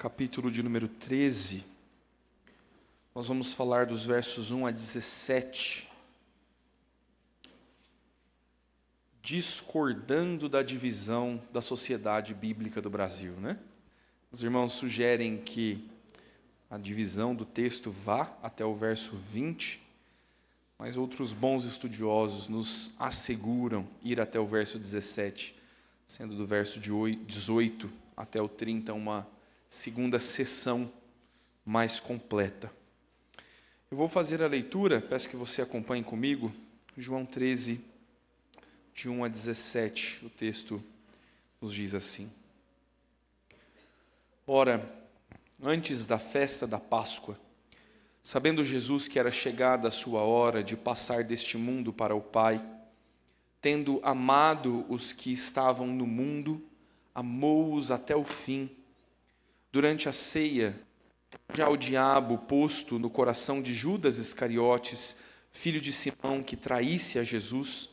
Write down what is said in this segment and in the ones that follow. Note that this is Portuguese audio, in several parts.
capítulo de número 13, nós vamos falar dos versos 1 a 17, discordando da divisão da sociedade bíblica do Brasil, né? Os irmãos sugerem que a divisão do texto vá até o verso 20, mas outros bons estudiosos nos asseguram ir até o verso 17, sendo do verso 18 até o 30 uma segunda sessão mais completa. Eu vou fazer a leitura, peço que você acompanhe comigo, João 13, de 1 a 17, o texto nos diz assim: Ora, antes da festa da Páscoa, sabendo Jesus que era chegada a sua hora de passar deste mundo para o Pai, tendo amado os que estavam no mundo, amou-os até o fim. Durante a ceia, já o diabo posto no coração de Judas Iscariotes, filho de Simão, que traísse a Jesus,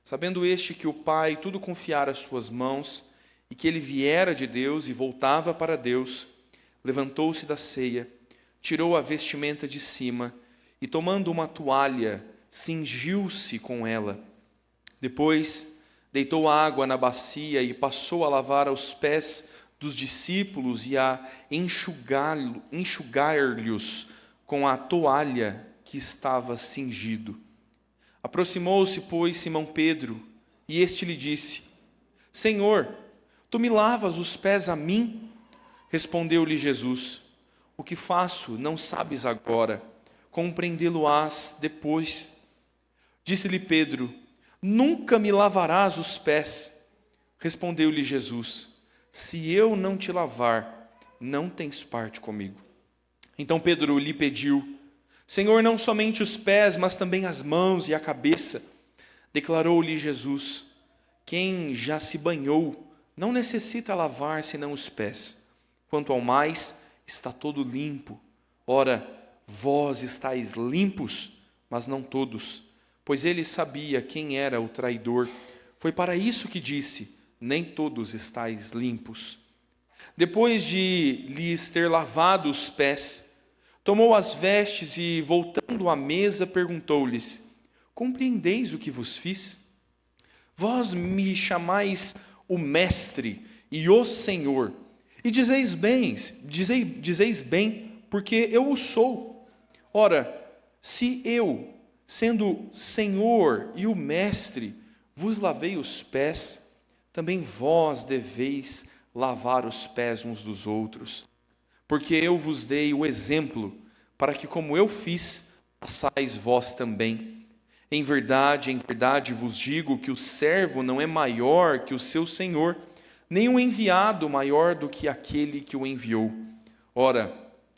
sabendo este que o Pai tudo confiara às suas mãos, e que ele viera de Deus e voltava para Deus, levantou-se da ceia, tirou a vestimenta de cima, e tomando uma toalha, cingiu-se com ela. Depois, deitou água na bacia e passou a lavar os pés dos discípulos e a enxugar-lhes com a toalha que estava cingido. Aproximou-se, pois, Simão Pedro, e este lhe disse: Senhor, tu me lavas os pés a mim? Respondeu-lhe Jesus: O que faço não sabes agora, compreendê-lo-ás depois. Disse-lhe Pedro: Nunca me lavarás os pés. Respondeu-lhe Jesus: Se eu não te lavar, não tens parte comigo. Então Pedro lhe pediu: Senhor, não somente os pés, mas também as mãos e a cabeça. Declarou-lhe Jesus: Quem já se banhou não necessita lavar senão os pés. Quanto ao mais, está todo limpo. Ora, vós estáis limpos, mas não todos. Pois ele sabia quem era o traidor. Foi para isso que disse: Nem todos estáis limpos. Depois de lhes ter lavado os pés, tomou as vestes e, voltando à mesa, perguntou-lhes: Compreendeis o que vos fiz? Vós me chamais o Mestre e o Senhor, e dizeis bem, porque eu o sou. Ora, se eu, sendo Senhor e o Mestre, vos lavei os pés, também vós deveis lavar os pés uns dos outros. Porque eu vos dei o exemplo, para que como eu fiz, façais vós também. Em verdade vos digo que o servo não é maior que o seu senhor, nem o enviado maior do que aquele que o enviou. Ora,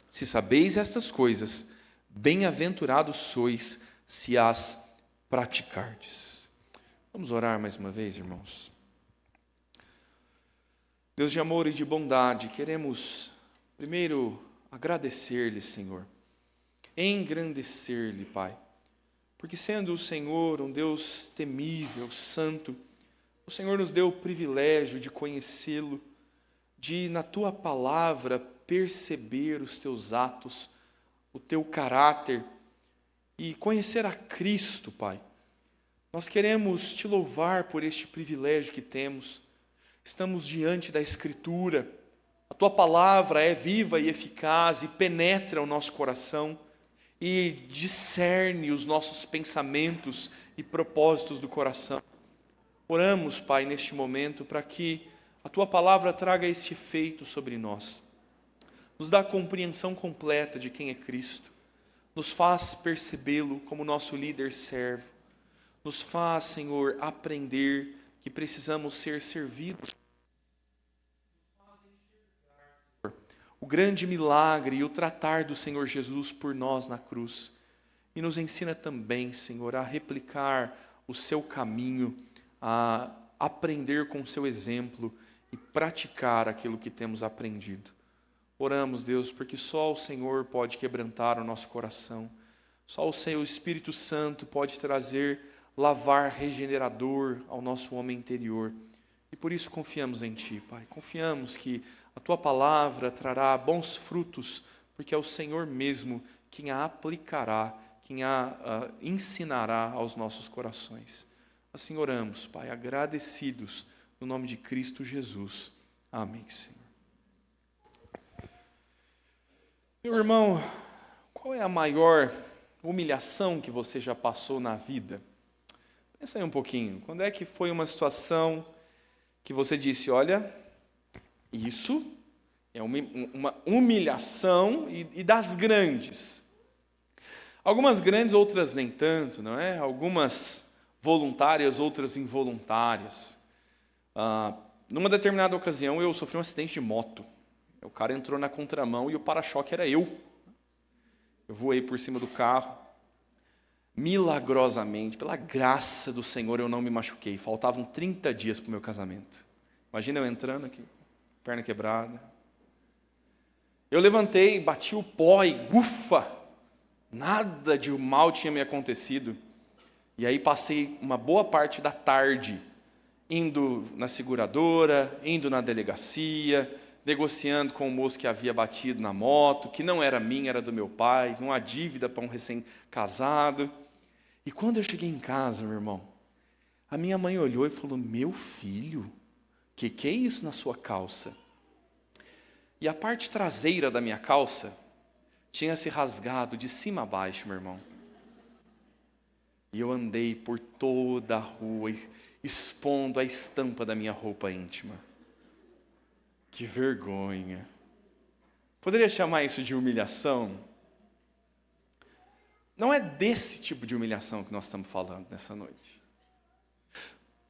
se sabeis estas coisas, bem-aventurados sois, se as praticardes. Vamos orar mais uma vez, irmãos. Deus de amor e de bondade, queremos primeiro agradecer-lhe, Senhor, engrandecer-lhe, Pai, porque sendo o Senhor um Deus temível, santo, o Senhor nos deu o privilégio de conhecê-lo, de na Tua palavra perceber os Teus atos, o Teu caráter e conhecer a Cristo, Pai. Nós queremos Te louvar por este privilégio que temos. Estamos diante da Escritura, a Tua palavra é viva e eficaz e penetra o nosso coração e discerne os nossos pensamentos e propósitos do coração. Oramos, Pai, neste momento para que a Tua palavra traga este efeito sobre nós. Nos dá a compreensão completa de quem é Cristo, nos faz percebê-lo como nosso líder servo, nos faz, Senhor, aprender que precisamos ser servidos. O grande milagre e o tratar do Senhor Jesus por nós na cruz. E nos ensina também, Senhor, a replicar o Seu caminho, a aprender com o Seu exemplo e praticar aquilo que temos aprendido. Oramos, Deus, porque só o Senhor pode quebrantar o nosso coração. Só o Senhor, o Espírito Santo, pode trazer lavar regenerador ao nosso homem interior. E por isso confiamos em Ti, Pai. Confiamos que a tua palavra trará bons frutos, porque é o Senhor mesmo quem a aplicará, quem a ensinará aos nossos corações. Assim oramos, Pai, agradecidos no nome de Cristo Jesus. Amém, Senhor. Meu irmão, qual é a maior humilhação que você já passou na vida? Pensa aí um pouquinho. Quando é que foi uma situação que você disse, olha, isso é uma humilhação e das grandes. Algumas grandes, outras nem tanto, não é? Algumas voluntárias, outras involuntárias. Numa determinada ocasião, eu sofri um acidente de moto. O cara entrou na contramão e o para-choque era eu. Eu voei por cima do carro. Milagrosamente, pela graça do Senhor, eu não me machuquei. Faltavam 30 dias para o meu casamento. Imagina eu entrando aqui, perna quebrada. Eu levantei, bati o pó e ufa! Nada de mal tinha me acontecido. E aí passei uma boa parte da tarde indo na seguradora, indo na delegacia, negociando com o moço que havia batido na moto, que não era minha, era do meu pai, uma dívida para um recém-casado. E quando eu cheguei em casa, meu irmão, a minha mãe olhou e falou, meu filho, que é isso na sua calça? E a parte traseira da minha calça tinha se rasgado de cima a baixo, meu irmão. E eu andei por toda a rua, expondo a estampa da minha roupa íntima. Que vergonha. Poderia chamar isso de humilhação? Não é desse tipo de humilhação que nós estamos falando nessa noite.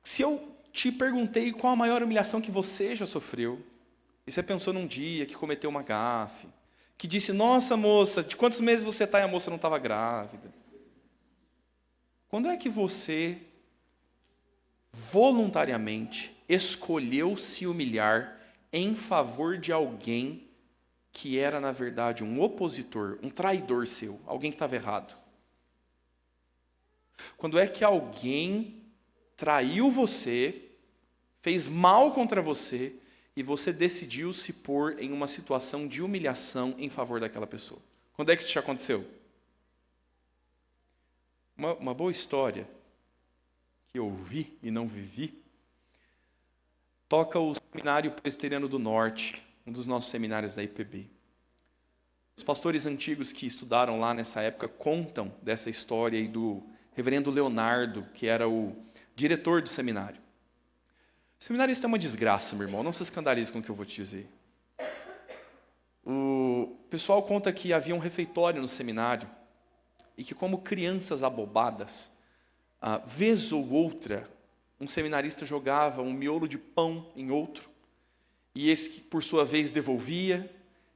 Se eu te perguntei qual a maior humilhação que você já sofreu, e você pensou num dia que cometeu uma gafe, que disse, nossa moça, de quantos meses você está e a moça não estava grávida? Quando é que você voluntariamente escolheu se humilhar em favor de alguém que era, na verdade, um opositor, um traidor seu, alguém que estava errado? Quando é que alguém traiu você, fez mal contra você, e você decidiu se pôr em uma situação de humilhação em favor daquela pessoa? Quando é que isso já aconteceu? Uma boa história que eu vi e não vivi, toca o Seminário Presbiteriano do Norte, um dos nossos seminários da IPB. Os pastores antigos que estudaram lá nessa época contam dessa história aí do reverendo Leonardo, que era o diretor do seminário. O seminarista é uma desgraça, meu irmão, não se escandalize com o que eu vou te dizer. O pessoal conta que havia um refeitório no seminário e que, como crianças abobadas, vez ou outra, um seminarista jogava um miolo de pão em outro, e esse, por sua vez, devolvia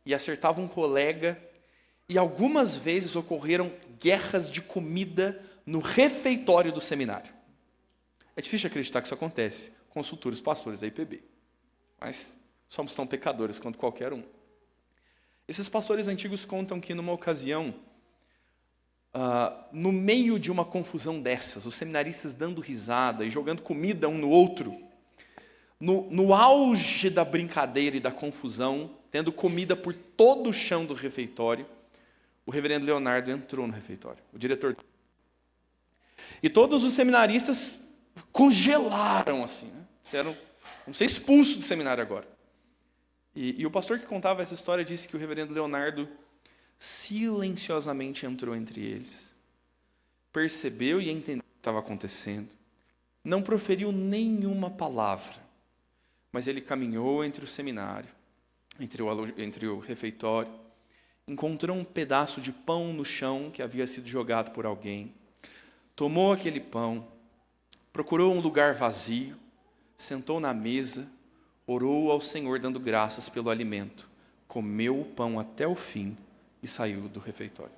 e acertava um colega, e algumas vezes ocorreram guerras de comida no refeitório do seminário. É difícil acreditar que isso acontece com os futuros pastores da IPB, mas somos tão pecadores quanto qualquer um. Esses pastores antigos contam que, numa ocasião, no meio de uma confusão dessas, os seminaristas dando risada e jogando comida um no outro, no auge da brincadeira e da confusão, tendo comida por todo o chão do refeitório, o reverendo Leonardo entrou no refeitório, o diretor. E todos os seminaristas congelaram assim, né? Disseram, vamos ser expulsos do seminário agora. E o pastor que contava essa história disse que o reverendo Leonardo silenciosamente entrou entre eles, percebeu e entendeu o que estava acontecendo, não proferiu nenhuma palavra, mas ele caminhou entre o seminário, entre o refeitório, encontrou um pedaço de pão no chão que havia sido jogado por alguém, tomou aquele pão, procurou um lugar vazio, sentou na mesa, orou ao Senhor dando graças pelo alimento, comeu o pão até o fim e saiu do refeitório.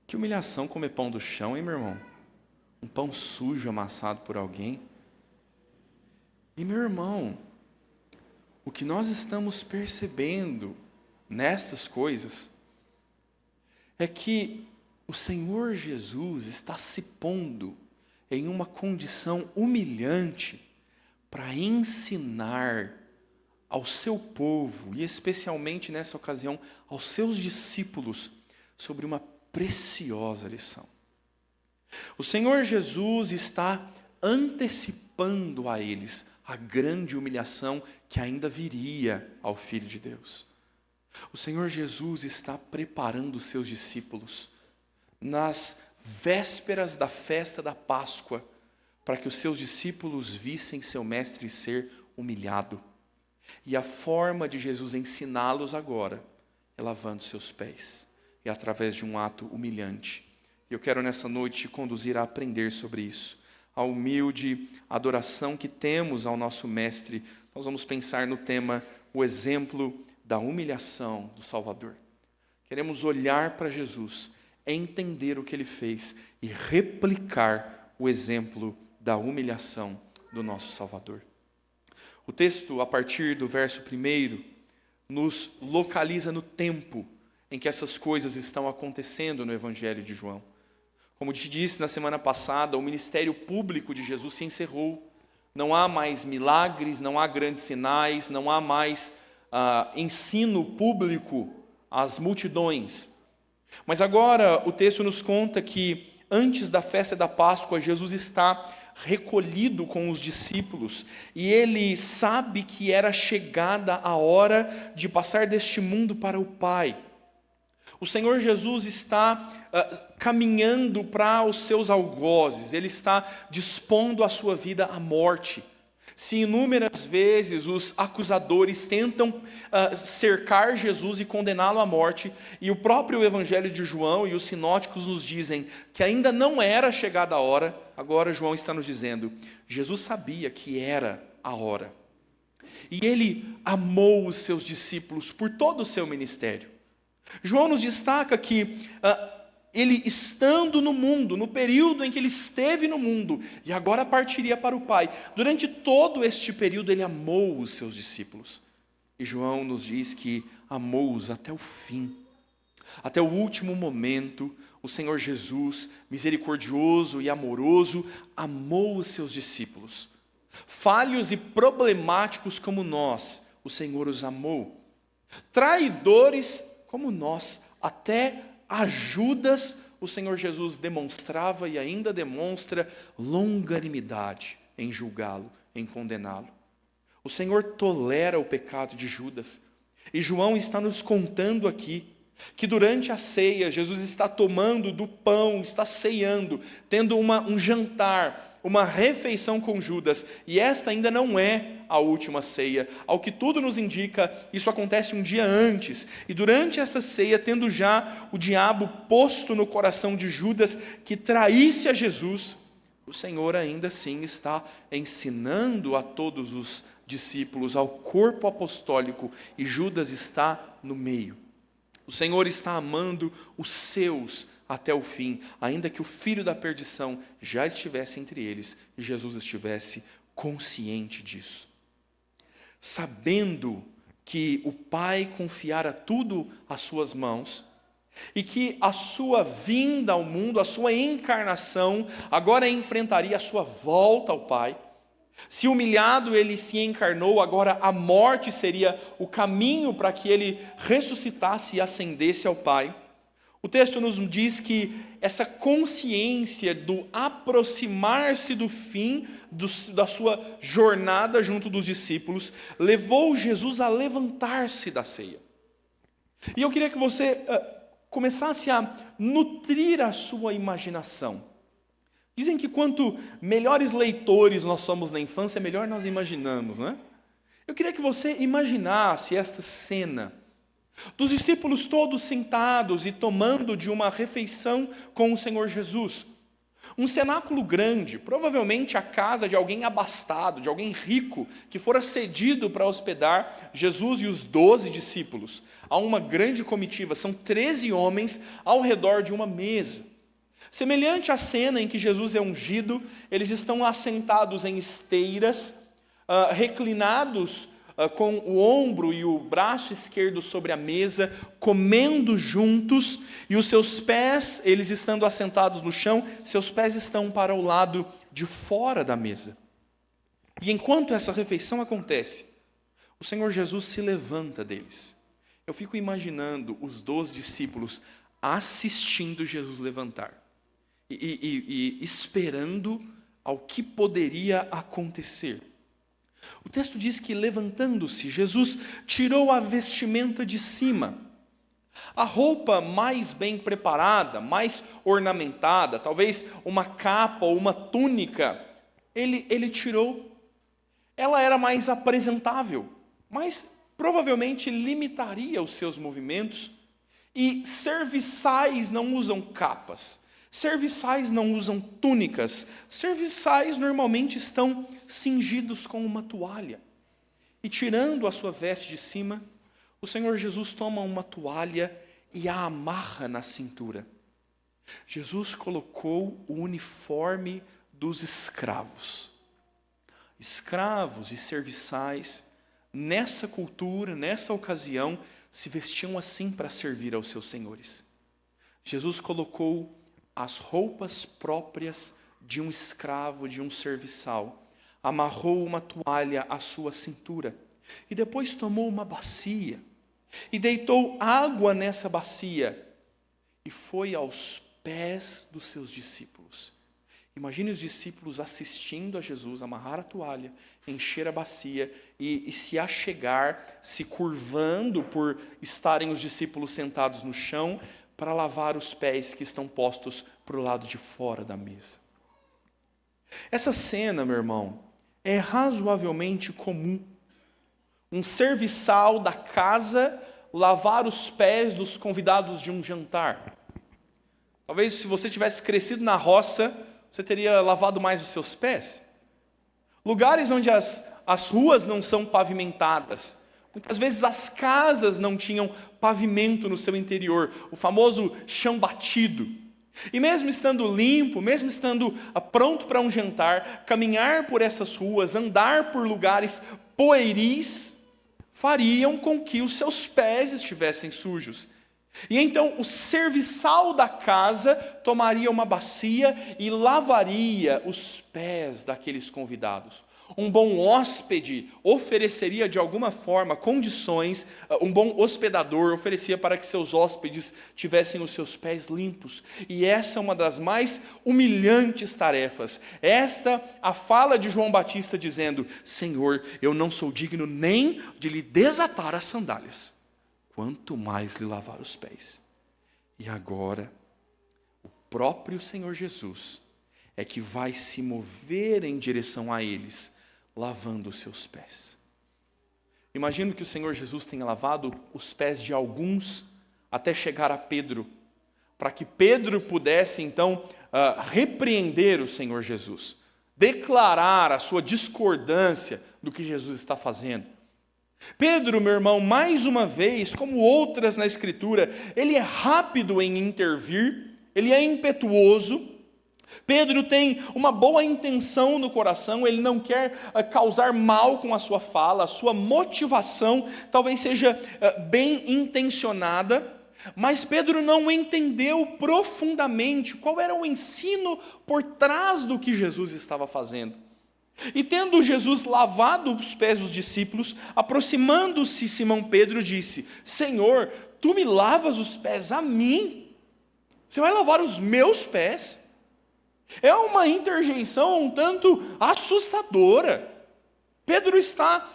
Que humilhação comer pão do chão, hein, meu irmão? Um pão sujo amassado por alguém. E, meu irmão, o que nós estamos percebendo nessas coisas é que o Senhor Jesus está se pondo em uma condição humilhante para ensinar ao seu povo, e especialmente nessa ocasião, aos seus discípulos, sobre uma preciosa lição. O Senhor Jesus está antecipando a eles a grande humilhação que ainda viria ao Filho de Deus. O Senhor Jesus está preparando os seus discípulos nas vésperas da festa da Páscoa, para que os seus discípulos vissem seu mestre ser humilhado. E a forma de Jesus ensiná-los agora é lavando seus pés, e através de um ato humilhante. E eu quero nessa noite te conduzir a aprender sobre isso. A humilde adoração que temos ao nosso mestre. Nós vamos pensar no tema, o exemplo da humilhação do Salvador. Queremos olhar para Jesus, entender o que ele fez e replicar o exemplo da humilhação do nosso Salvador. O texto, a partir do verso 1, nos localiza no tempo em que essas coisas estão acontecendo no Evangelho de João. Como te disse na semana passada, o ministério público de Jesus se encerrou. Não há mais milagres, não há grandes sinais, não há mais ensino público às multidões. Mas agora o texto nos conta que antes da festa da Páscoa, Jesus está recolhido com os discípulos, e ele sabe que era chegada a hora de passar deste mundo para o Pai. O Senhor Jesus está caminhando para os seus algozes, ele está dispondo a sua vida à morte. Se inúmeras vezes os acusadores tentam cercar Jesus e condená-lo à morte, e o próprio Evangelho de João e os sinóticos nos dizem que ainda não era chegada a hora, agora João está nos dizendo, Jesus sabia que era a hora. E ele amou os seus discípulos por todo o seu ministério. João nos destaca que ele estando no mundo, no período em que ele esteve no mundo, e agora partiria para o Pai, durante todo este período ele amou os seus discípulos. E João nos diz que amou-os até o fim. Até o último momento, o Senhor Jesus, misericordioso e amoroso, amou os seus discípulos. Falhos e problemáticos como nós, o Senhor os amou. Traidores como nós, até a Judas, o Senhor Jesus demonstrava e ainda demonstra longanimidade em julgá-lo, em condená-lo. O Senhor tolera o pecado de Judas. E João está nos contando aqui que durante a ceia, Jesus está tomando do pão, está ceando, tendo um jantar, uma refeição com Judas. E esta ainda não é a última ceia. Ao que tudo nos indica, isso acontece um dia antes. E durante esta ceia, tendo já o diabo posto no coração de Judas que traísse a Jesus, o Senhor ainda assim está ensinando a todos os discípulos, ao corpo apostólico, e Judas está no meio. O Senhor está amando os seus até o fim, ainda que o filho da perdição já estivesse entre eles e Jesus estivesse consciente disso. Sabendo que o Pai confiara tudo às suas mãos e que a sua vinda ao mundo, a sua encarnação, agora enfrentaria a sua volta ao Pai. Se humilhado ele se encarnou, agora a morte seria o caminho para que ele ressuscitasse e ascendesse ao Pai. O texto nos diz que essa consciência do aproximar-se do fim da sua jornada junto dos discípulos levou Jesus a levantar-se da ceia. E eu queria que você começasse a nutrir a sua imaginação. Dizem que quanto melhores leitores nós somos na infância, melhor nós imaginamos, né? Eu queria que você imaginasse esta cena dos discípulos todos sentados e tomando de uma refeição com o Senhor Jesus. Um cenáculo grande, provavelmente a casa de alguém abastado, de alguém rico, que fora cedido para hospedar Jesus e os 12 discípulos. Há uma grande comitiva, são 13 homens ao redor de uma mesa. Semelhante à cena em que Jesus é ungido, eles estão assentados em esteiras, reclinados com o ombro e o braço esquerdo sobre a mesa, comendo juntos, e os seus pés, eles estando assentados no chão, seus pés estão para o lado de fora da mesa. E enquanto essa refeição acontece, o Senhor Jesus se levanta deles. Eu fico imaginando os 12 discípulos assistindo Jesus levantar e esperando ao que poderia acontecer. O texto diz que, levantando-se, Jesus tirou a vestimenta de cima. A roupa mais bem preparada, mais ornamentada, talvez uma capa ou uma túnica, ele tirou. Ela era mais apresentável, mas provavelmente limitaria os seus movimentos. E serviçais não usam capas, serviçais não usam túnicas, serviçais normalmente estão cingidos com uma toalha. E tirando a sua veste de cima, o Senhor Jesus toma uma toalha e a amarra na cintura. Jesus colocou o uniforme dos escravos. Escravos e serviçais, nessa cultura, nessa ocasião, se vestiam assim para servir aos seus senhores. Jesus colocou as roupas próprias de um escravo, de um serviçal, amarrou uma toalha à sua cintura, e depois tomou uma bacia, e deitou água nessa bacia, e foi aos pés dos seus discípulos. Imagine os discípulos assistindo a Jesus amarrar a toalha, encher a bacia e se achegar, se curvando por estarem os discípulos sentados no chão, para lavar os pés que estão postos para o lado de fora da mesa. Essa cena, meu irmão, é razoavelmente comum. Um serviçal da casa lavar os pés dos convidados de um jantar. Talvez se você tivesse crescido na roça, você teria lavado mais os seus pés. Lugares onde as ruas não são pavimentadas. Muitas vezes as casas não tinham pavimento no seu interior, o famoso chão batido. E mesmo estando limpo, mesmo estando pronto para um jantar, caminhar por essas ruas, andar por lugares poeiris, fariam com que os seus pés estivessem sujos. E então o serviçal da casa tomaria uma bacia e lavaria os pés daqueles convidados. Um bom hóspede ofereceria de alguma forma condições, um bom hospedador oferecia para que seus hóspedes tivessem os seus pés limpos. E essa é uma das mais humilhantes tarefas. Esta, a fala de João Batista dizendo: Senhor, eu não sou digno nem de lhe desatar as sandálias, quanto mais lhe lavar os pés. E agora, o próprio Senhor Jesus é que vai se mover em direção a eles, lavando os seus pés. Imagino que o Senhor Jesus tenha lavado os pés de alguns até chegar a Pedro, para que Pedro pudesse então repreender o Senhor Jesus, declarar a sua discordância do que Jesus está fazendo. Pedro, meu irmão, mais uma vez, como outras na Escritura, ele é rápido em intervir, ele é impetuoso. Pedro tem uma boa intenção no coração, ele não quer causar mal com a sua fala, a sua motivação talvez seja bem intencionada, mas Pedro não entendeu profundamente qual era o ensino por trás do que Jesus estava fazendo. E tendo Jesus lavado os pés dos discípulos, aproximando-se Simão Pedro, disse: Senhor, tu me lavas os pés a mim? Você vai lavar os meus pés? É uma interjeição um tanto assustadora. Pedro está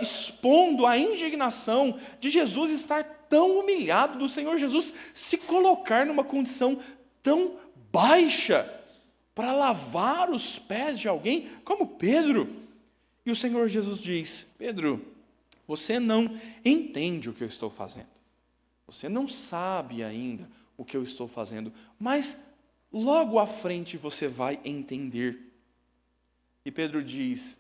expondo a indignação de Jesus estar tão humilhado, do Senhor Jesus se colocar numa condição tão baixa para lavar os pés de alguém como Pedro. E o Senhor Jesus diz: Pedro, você não entende o que eu estou fazendo. Você não sabe ainda o que eu estou fazendo, mas logo à frente você vai entender. E Pedro diz,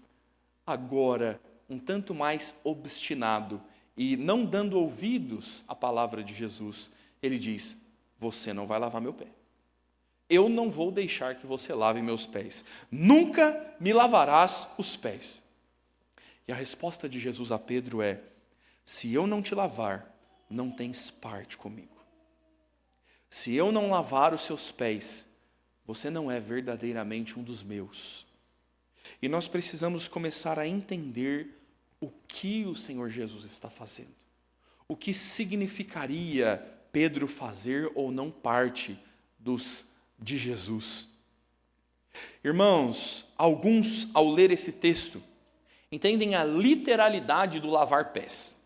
agora, um tanto mais obstinado e não dando ouvidos à palavra de Jesus, ele diz: você não vai lavar meu pé. Eu não vou deixar que você lave meus pés. Nunca me lavarás os pés. E a resposta de Jesus a Pedro é: se eu não te lavar, não tens parte comigo. Se eu não lavar os seus pés, você não é verdadeiramente um dos meus. E nós precisamos começar a entender o que o Senhor Jesus está fazendo. O que significaria Pedro fazer ou não parte de Jesus. Irmãos, alguns, ao ler esse texto, entendem a literalidade do lavar pés.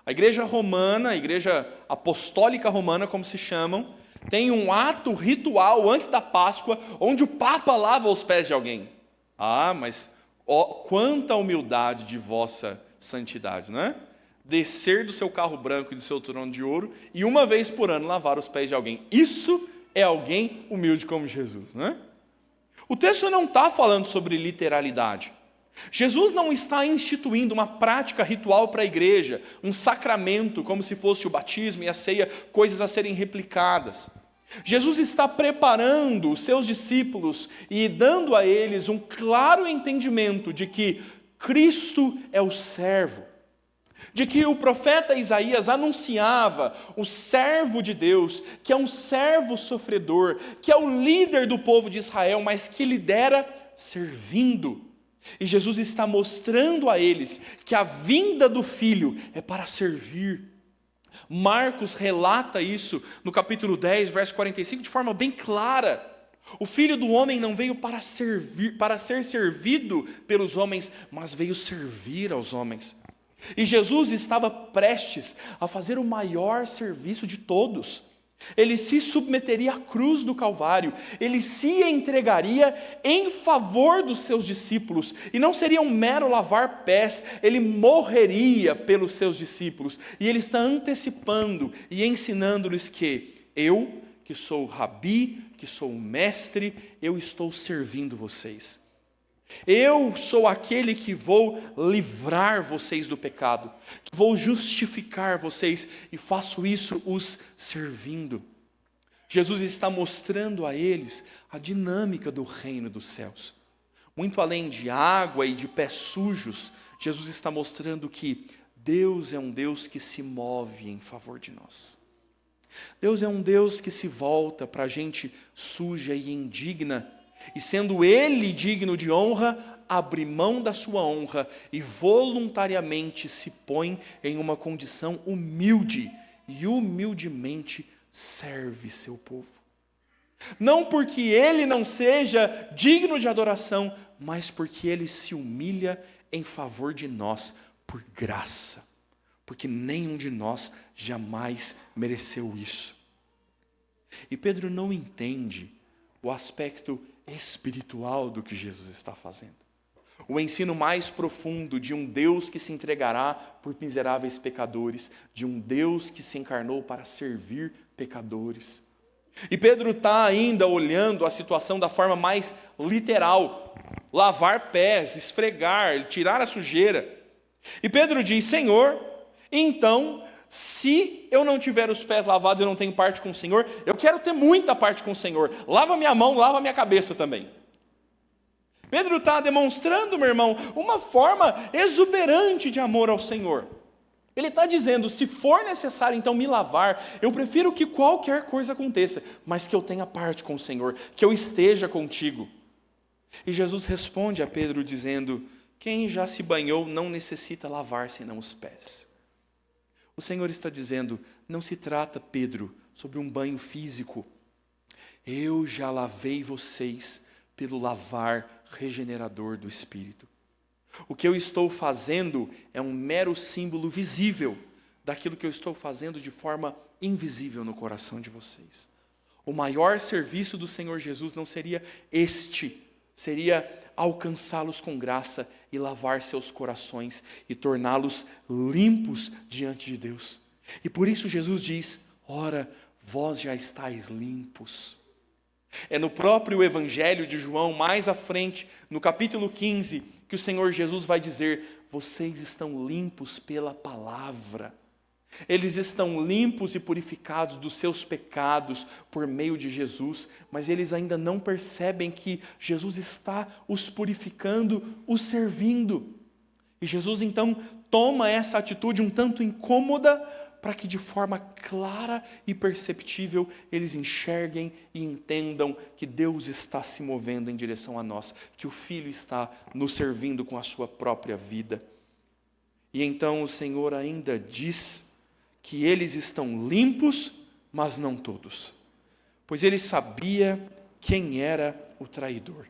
A igreja romana, a igreja apostólica romana, como se chamam, tem um ato ritual antes da Páscoa, onde o Papa lava os pés de alguém. Ah, mas quanta humildade de vossa santidade, não é? Descer do seu carro branco e do seu trono de ouro e uma vez por ano lavar os pés de alguém. Isso é alguém humilde como Jesus, não é? O texto não está falando sobre literalidade. Jesus não está instituindo uma prática ritual para a igreja, um sacramento, como se fosse o batismo e a ceia, coisas a serem replicadas. Jesus está preparando os seus discípulos e dando a eles um claro entendimento de que Cristo é o servo, de que o profeta Isaías anunciava o servo de Deus, que é um servo sofredor, que é o líder do povo de Israel, mas que lidera servindo. E Jesus está mostrando a eles que a vinda do Filho é para servir. Marcos relata isso no capítulo 10, verso 45, de forma bem clara. O Filho do Homem não veio para servir, para ser servido pelos homens, mas veio servir aos homens. E Jesus estava prestes a fazer o maior serviço de todos. Ele se submeteria à cruz do Calvário, ele se entregaria em favor dos seus discípulos, e não seria um mero lavar pés, ele morreria pelos seus discípulos, e ele está antecipando e ensinando-lhes que eu, que sou o rabi, que sou o mestre, eu estou servindo vocês. Eu sou aquele que vou livrar vocês do pecado, que vou justificar vocês e faço isso os servindo. Jesus está mostrando a eles a dinâmica do reino dos céus. Muito além de água e de pés sujos, Jesus está mostrando que Deus é um Deus que se move em favor de nós. Deus é um Deus que se volta para a gente suja e indigna, e sendo Ele digno de honra, abre mão da sua honra e voluntariamente se põe em uma condição humilde e humildemente serve seu povo. Não porque Ele não seja digno de adoração, mas porque Ele se humilha em favor de nós por graça, porque nenhum de nós jamais mereceu isso. E Pedro não entende o aspecto espiritual do que Jesus está fazendo. O ensino mais profundo de um Deus que se entregará por miseráveis pecadores, de um Deus que se encarnou para servir pecadores. E Pedro está ainda olhando a situação da forma mais literal: lavar pés, esfregar, tirar a sujeira. E Pedro diz: Senhor, então, se eu não tiver os pés lavados, eu não tenho parte com o Senhor, eu quero ter muita parte com o Senhor. Lava minha mão, lava minha cabeça também. Pedro está demonstrando, meu irmão, uma forma exuberante de amor ao Senhor. Ele está dizendo: se for necessário então me lavar, eu prefiro que qualquer coisa aconteça, mas que eu tenha parte com o Senhor, que eu esteja contigo. E Jesus responde a Pedro dizendo: quem já se banhou não necessita lavar senão os pés. O Senhor está dizendo: não se trata, Pedro, sobre um banho físico. Eu já lavei vocês pelo lavar regenerador do Espírito. O que eu estou fazendo é um mero símbolo visível daquilo que eu estou fazendo de forma invisível no coração de vocês. O maior serviço do Senhor Jesus não seria este, seria alcançá-los com graça e lavar seus corações e torná-los limpos diante de Deus. E por isso Jesus diz: ora, vós já estáis limpos. É no próprio Evangelho de João, mais à frente, no capítulo 15, que o Senhor Jesus vai dizer: vocês estão limpos pela palavra. Eles estão limpos e purificados dos seus pecados por meio de Jesus, mas eles ainda não percebem que Jesus está os purificando, os servindo. E Jesus então toma essa atitude um tanto incômoda, para que de forma clara e perceptível eles enxerguem e entendam que Deus está se movendo em direção a nós, que o Filho está nos servindo com a sua própria vida. E então o Senhor ainda diz que eles estão limpos, mas não todos, pois ele sabia quem era o traidor.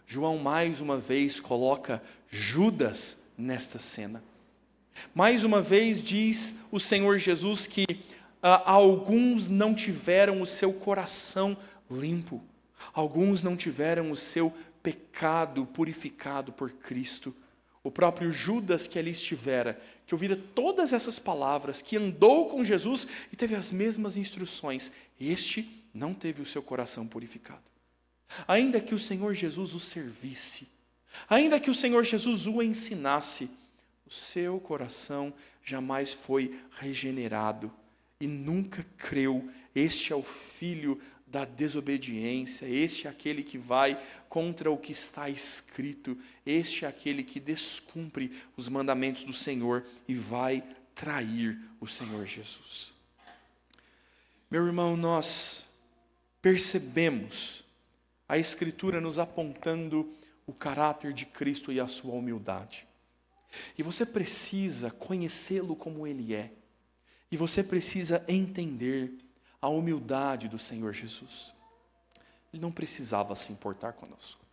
João mais uma vez coloca Judas nesta cena. Mais uma vez diz o Senhor Jesus que alguns não tiveram o seu coração limpo, alguns não tiveram o seu pecado purificado por Cristo. O próprio Judas que ali estivera, que ouvira todas essas palavras, que andou com Jesus e teve as mesmas instruções, este não teve o seu coração purificado. Ainda que o Senhor Jesus o servisse, ainda que o Senhor Jesus o ensinasse, o seu coração jamais foi regenerado e nunca creu. Este é o filho da desobediência, este é aquele que vai contra o que está escrito, este é aquele que descumpre os mandamentos do Senhor e vai trair o Senhor Jesus. Meu irmão, nós percebemos a Escritura nos apontando o caráter de Cristo e a sua humildade. E você precisa conhecê-lo como Ele é. E você precisa entender a humildade do Senhor Jesus. Ele não precisava se importar conosco.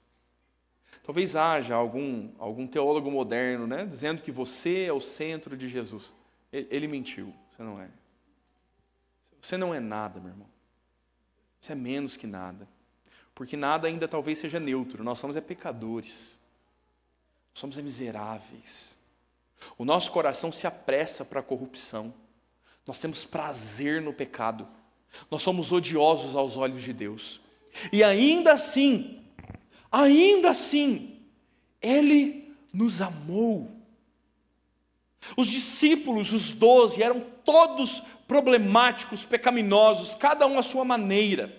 Talvez haja algum teólogo moderno, dizendo que você é o centro de Jesus. Ele mentiu, você não é. Você não é nada, meu irmão. Você é menos que nada. Porque nada ainda talvez seja neutro. Nós somos pecadores. Somos miseráveis. O nosso coração se apressa para a corrupção. Nós temos prazer no pecado. Nós somos odiosos aos olhos de Deus. E ainda assim, Ele nos amou. Os discípulos, os 12, eram todos problemáticos, pecaminosos, cada um à sua maneira.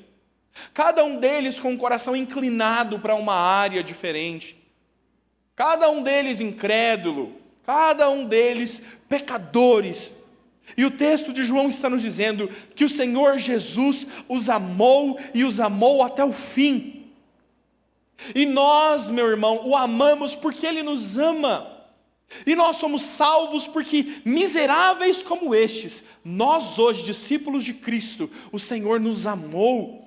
Cada um deles com o coração inclinado para uma área diferente. Cada um deles incrédulo, cada um deles pecadores. E o texto de João está nos dizendo que o Senhor Jesus os amou e os amou até o fim. E nós, meu irmão, o amamos porque Ele nos ama. E nós somos salvos porque, miseráveis como estes, nós hoje, discípulos de Cristo, o Senhor nos amou.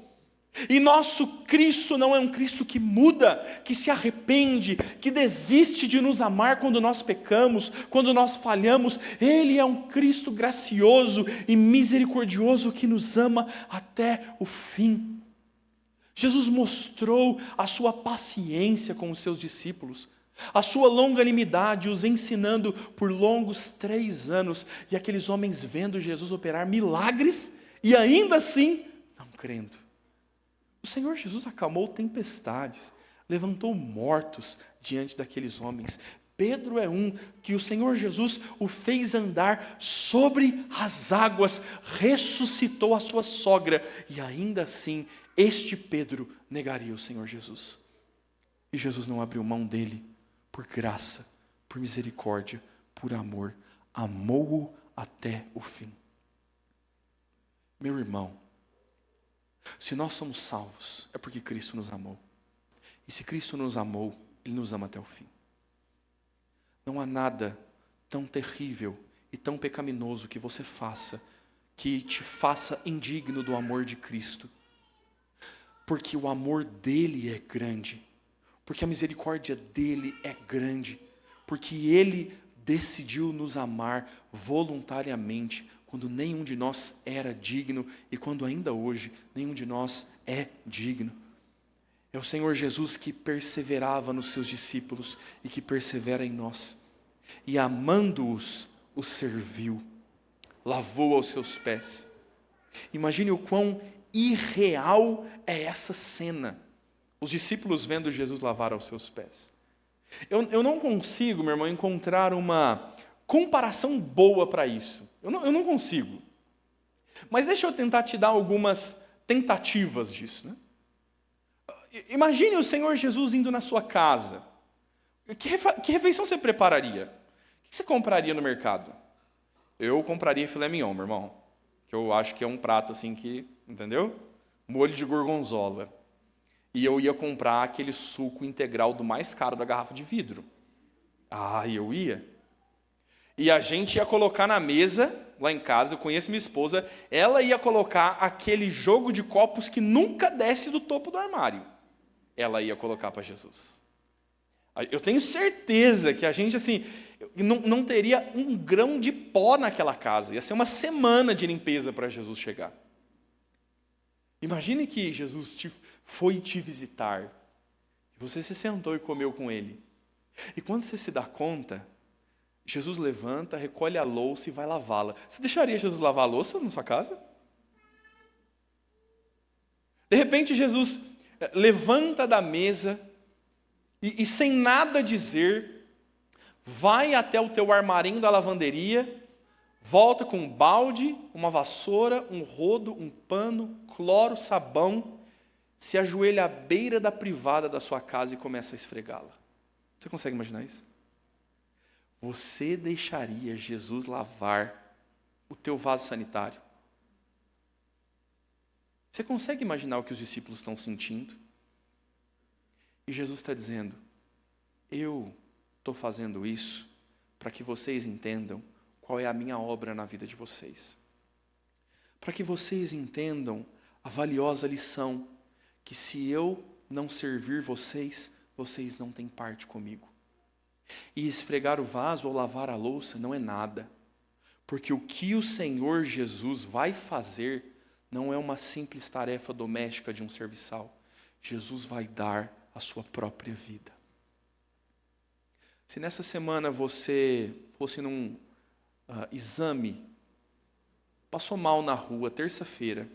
E nosso Cristo não é um Cristo que muda, que se arrepende, que desiste de nos amar quando nós pecamos, quando nós falhamos. Ele é um Cristo gracioso e misericordioso que nos ama até o fim. Jesus mostrou a sua paciência com os seus discípulos, a sua longanimidade, os ensinando por longos 3 anos, e aqueles homens vendo Jesus operar milagres e ainda assim não crendo. O Senhor Jesus acalmou tempestades, levantou mortos diante daqueles homens. Pedro é um que o Senhor Jesus o fez andar sobre as águas, ressuscitou a sua sogra, e ainda assim este Pedro negaria o Senhor Jesus. E Jesus não abriu mão dele, por graça, por misericórdia, por amor, amou-o até o fim. Meu irmão, se nós somos salvos, é porque Cristo nos amou. E se Cristo nos amou, Ele nos ama até o fim. Não há nada tão terrível e tão pecaminoso que você faça, que te faça indigno do amor de Cristo. Porque o amor dEle é grande. Porque a misericórdia dEle é grande. Porque Ele decidiu nos amar voluntariamente, quando nenhum de nós era digno e quando ainda hoje nenhum de nós é digno. É o Senhor Jesus que perseverava nos seus discípulos e que persevera em nós. E amando-os, os serviu, lavou aos seus pés. Imagine o quão irreal é essa cena. Os discípulos vendo Jesus lavar aos seus pés. Eu não consigo, meu irmão, encontrar uma comparação boa para isso. Eu não consigo. Mas deixa eu tentar te dar algumas tentativas disso. Imagine o Senhor Jesus indo na sua casa. Que refeição você prepararia? O que você compraria no mercado? Eu compraria filé mignon, meu irmão. Que eu acho que é um prato assim que, entendeu? Molho de gorgonzola. E eu ia comprar aquele suco integral do mais caro da garrafa de vidro. Eu ia. E a gente ia colocar na mesa, lá em casa, eu conheço minha esposa, ela ia colocar aquele jogo de copos que nunca desce do topo do armário. Ela ia colocar para Jesus. Eu tenho certeza que a gente, assim, não teria um grão de pó naquela casa. Ia ser uma semana de limpeza para Jesus chegar. Imagine que Jesus foi te visitar. Você se sentou e comeu com ele. E quando você se dá conta, Jesus levanta, recolhe a louça e vai lavá-la. Você deixaria Jesus lavar a louça na sua casa? De repente, Jesus levanta da mesa e sem nada dizer, vai até o teu armarinho da lavanderia, volta com um balde, uma vassoura, um rodo, um pano, cloro, sabão, se ajoelha à beira da privada da sua casa e começa a esfregá-la. Você consegue imaginar isso? Você deixaria Jesus lavar o teu vaso sanitário? Você consegue imaginar o que os discípulos estão sentindo? E Jesus está dizendo, eu estou fazendo isso para que vocês entendam qual é a minha obra na vida de vocês. Para que vocês entendam a valiosa lição que se eu não servir vocês, vocês não têm parte comigo. E esfregar o vaso ou lavar a louça não é nada, porque o que o Senhor Jesus vai fazer não é uma simples tarefa doméstica de um serviçal. Jesus vai dar a sua própria vida. Se nessa semana você fosse num exame, passou mal na rua, terça-feira,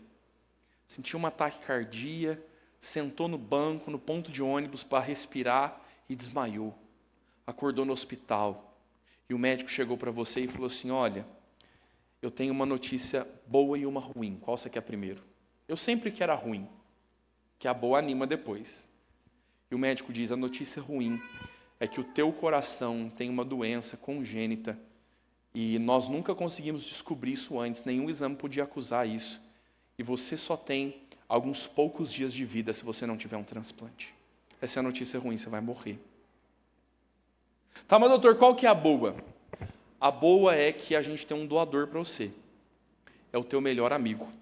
sentiu uma taquicardia, sentou no banco, no ponto de ônibus para respirar e desmaiou. Acordou no hospital. E o médico chegou para você e falou assim, olha, eu tenho uma notícia boa e uma ruim. Qual você quer primeiro? Eu sempre quero a ruim, que a boa anima depois. E o médico diz, a notícia ruim é que o teu coração tem uma doença congênita e nós nunca conseguimos descobrir isso antes, nenhum exame podia acusar isso. E você só tem alguns poucos dias de vida se você não tiver um transplante. Essa é a notícia ruim, você vai morrer. Tá, mas doutor, qual que é a boa? A boa é que a gente tem um doador para você. É o teu melhor amigo.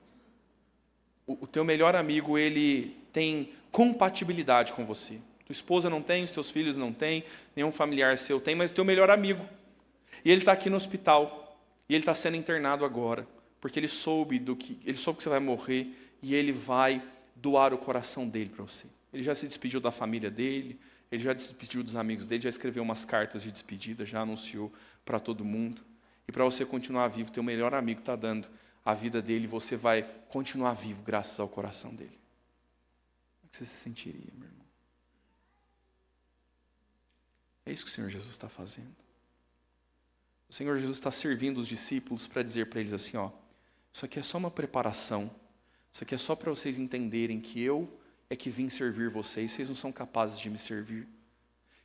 O teu melhor amigo, ele tem compatibilidade com você. Tua esposa não tem, os teus filhos não têm, nenhum familiar seu tem, mas o teu melhor amigo. E ele está aqui no hospital, e ele está sendo internado agora, porque ele soube que você vai morrer, e ele vai doar o coração dele para você. Ele já se despediu da família dele, ele já se despediu dos amigos dele, já escreveu umas cartas de despedida, já anunciou para todo mundo. E para você continuar vivo, teu melhor amigo está dando a vida dele, e você vai continuar vivo graças ao coração dele. Como é que você se sentiria, meu irmão? É isso que o Senhor Jesus está fazendo. O Senhor Jesus está servindo os discípulos para dizer para eles assim, ó, isso aqui é só uma preparação, isso aqui é só para vocês entenderem que eu é que vim servir vocês, vocês não são capazes de me servir.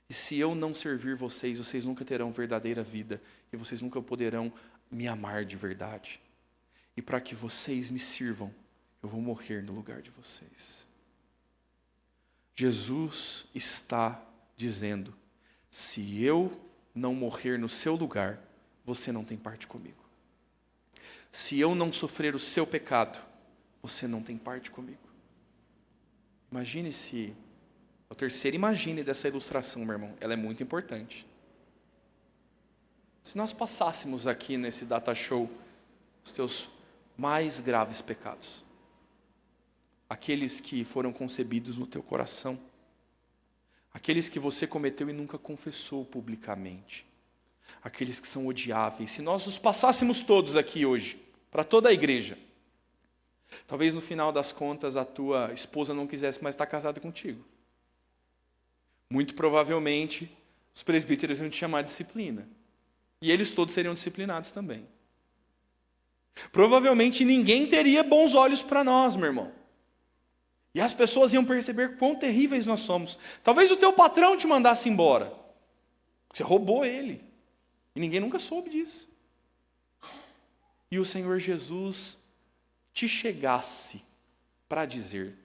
E se eu não servir vocês, vocês nunca terão verdadeira vida, e vocês nunca poderão me amar de verdade. E para que vocês me sirvam, eu vou morrer no lugar de vocês. Jesus está dizendo, se eu não morrer no seu lugar, você não tem parte comigo. Se eu não sofrer o seu pecado, você não tem parte comigo. Imagine se, o terceiro imagine dessa ilustração, meu irmão, ela é muito importante. Se nós passássemos aqui nesse data show os teus mais graves pecados, aqueles que foram concebidos no teu coração, aqueles que você cometeu e nunca confessou publicamente, aqueles que são odiáveis, se nós os passássemos todos aqui hoje, para toda a igreja, talvez no final das contas a tua esposa não quisesse mais estar casada contigo. Muito provavelmente os presbíteros iam te chamar de disciplina. E eles todos seriam disciplinados também. Provavelmente ninguém teria bons olhos para nós, meu irmão. E as pessoas iam perceber quão terríveis nós somos. Talvez o teu patrão te mandasse embora. Você roubou ele. E ninguém nunca soube disso. E o Senhor Jesus te chegasse para dizer,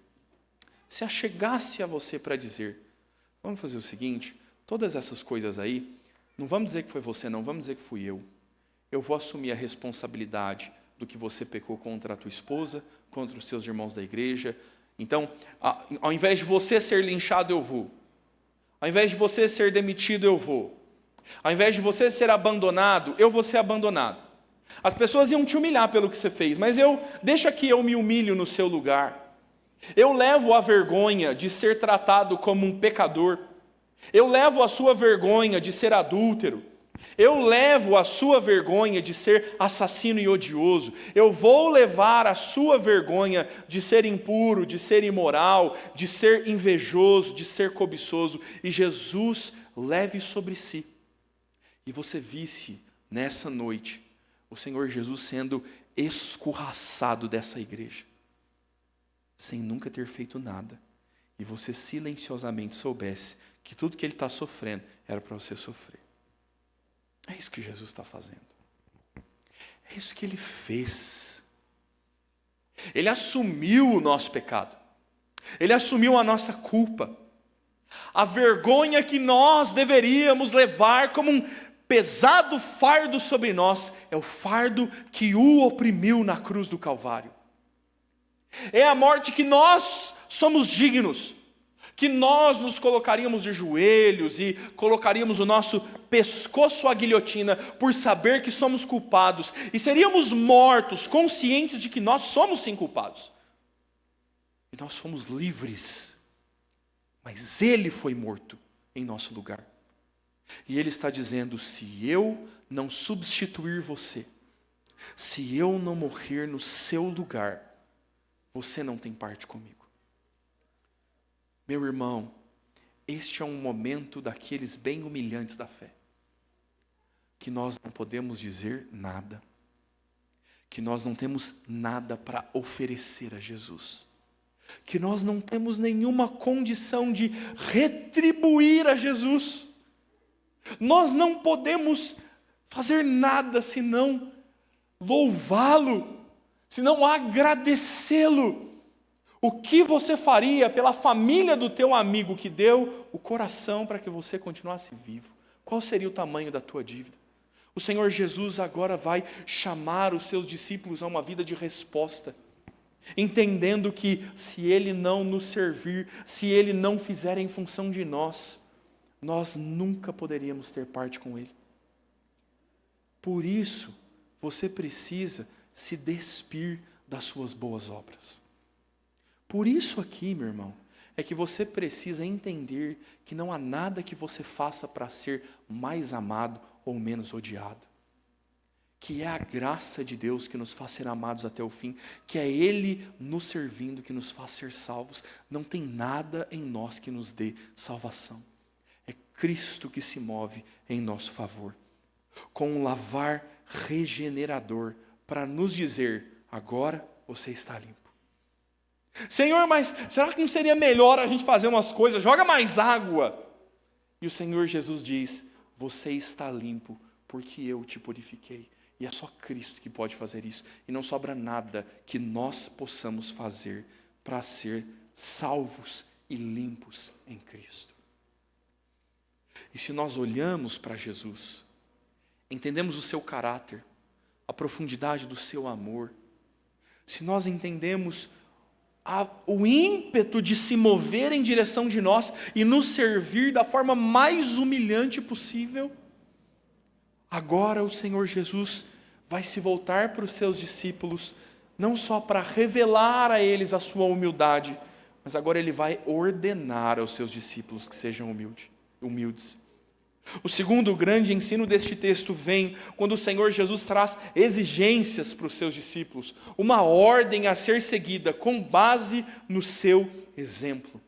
se achegasse a você para dizer, vamos fazer o seguinte, todas essas coisas aí, não vamos dizer que foi você não, vamos dizer que fui eu. eu vou assumir a responsabilidade do que você pecou contra a tua esposa, contra os seus irmãos da igreja. Então, ao invés de você ser linchado, eu vou. Ao invés de você ser demitido, eu vou. Ao invés de você ser abandonado, eu vou ser abandonado. As pessoas iam te humilhar pelo que você fez, mas deixa que eu me humilho no seu lugar. Eu levo a vergonha de ser tratado como um pecador. Eu levo a sua vergonha de ser adúltero. Eu levo a sua vergonha de ser assassino e odioso. Eu vou levar a sua vergonha de ser impuro, de ser imoral, de ser invejoso, de ser cobiçoso. E Jesus leve sobre si. E você visse nessa noite o Senhor Jesus sendo escorraçado dessa igreja, sem nunca ter feito nada. E você silenciosamente soubesse que tudo que ele está sofrendo era para você sofrer. É isso que Jesus está fazendo. É isso que ele fez. Ele assumiu o nosso pecado. Ele assumiu a nossa culpa. A vergonha que nós deveríamos levar como um pesado fardo sobre nós, é o fardo que o oprimiu na cruz do Calvário. É a morte que nós somos dignos, que nós nos colocaríamos de joelhos e colocaríamos o nosso pescoço à guilhotina por saber que somos culpados, e seríamos mortos, conscientes de que nós somos sim culpados. E nós fomos livres, mas ele foi morto em nosso lugar. E ele está dizendo: se eu não substituir você, se eu não morrer no seu lugar, você não tem parte comigo. Meu irmão, este é um momento daqueles bem humilhantes da fé, que nós não podemos dizer nada, que nós não temos nada para oferecer a Jesus, que nós não temos nenhuma condição de retribuir a Jesus. Nós não podemos fazer nada senão louvá-lo, senão agradecê-lo. O que você faria pela família do teu amigo que deu o coração para que você continuasse vivo? Qual seria o tamanho da tua dívida? O Senhor Jesus agora vai chamar os seus discípulos a uma vida de resposta, entendendo que se Ele não nos servir, se Ele não fizer em função de nós, nós nunca poderíamos ter parte com Ele. Por isso, você precisa se despir das suas boas obras. Por isso aqui, meu irmão, é que você precisa entender que não há nada que você faça para ser mais amado ou menos odiado. Que é a graça de Deus que nos faz ser amados até o fim, que é Ele nos servindo que nos faz ser salvos. Não tem nada em nós que nos dê salvação. É Cristo que se move em nosso favor, com um lavar regenerador, para nos dizer: agora você está limpo. Senhor, mas será que não seria melhor a gente fazer umas coisas? Joga mais água. E o Senhor Jesus diz: você está limpo porque eu te purifiquei. E é só Cristo que pode fazer isso. E não sobra nada que nós possamos fazer para ser salvos e limpos em Cristo. E se nós olhamos para Jesus, entendemos o seu caráter, a profundidade do seu amor, se nós entendemos o ímpeto de se mover em direção de nós e nos servir da forma mais humilhante possível, agora o Senhor Jesus vai se voltar para os seus discípulos, não só para revelar a eles a sua humildade, mas agora Ele vai ordenar aos seus discípulos que sejam humildes. O segundo grande ensino deste texto vem quando o Senhor Jesus traz exigências para os seus discípulos, uma ordem a ser seguida com base no seu exemplo.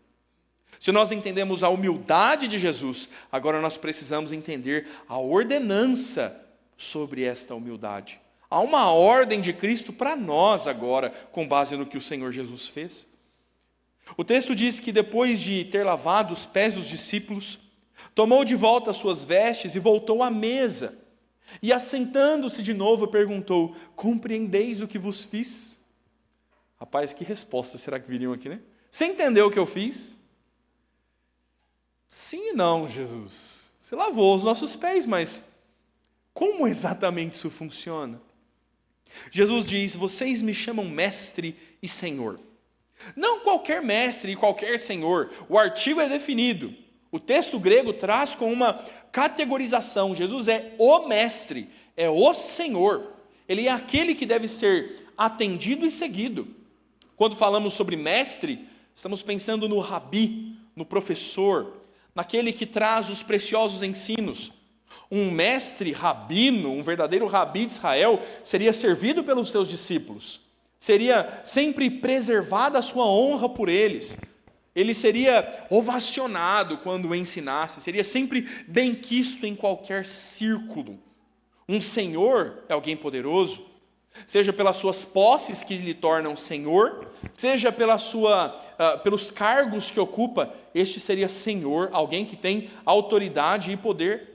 Se nós entendemos a humildade de Jesus, agora nós precisamos entender a ordenança sobre esta humildade. Há uma ordem de Cristo para nós agora, com base no que o Senhor Jesus fez. O texto diz que depois de ter lavado os pés dos discípulos, tomou de volta as suas vestes e voltou à mesa. E assentando-se de novo, perguntou: compreendeis o que vos fiz? Rapaz, que resposta será que viriam aqui, né? Você entendeu o que eu fiz? Sim e não, Jesus. Você lavou os nossos pés, mas Como exatamente isso funciona? Jesus diz: vocês me chamam mestre e senhor. Não qualquer mestre e qualquer senhor. O artigo é definido. O texto grego traz com uma categorização. Jesus é o mestre, é o senhor. Ele é aquele que deve ser atendido e seguido. Quando falamos sobre mestre, estamos pensando no rabi, no professor, naquele que traz os preciosos ensinos. Um mestre rabino, um verdadeiro rabi de Israel, seria servido pelos seus discípulos. Seria sempre preservada a sua honra por eles. Ele seria ovacionado quando ensinasse, seria sempre benquisto em qualquer círculo. Um senhor é alguém poderoso, seja pelas suas posses que lhe tornam senhor, seja pelos cargos que ocupa, este seria senhor, alguém que tem autoridade e poder.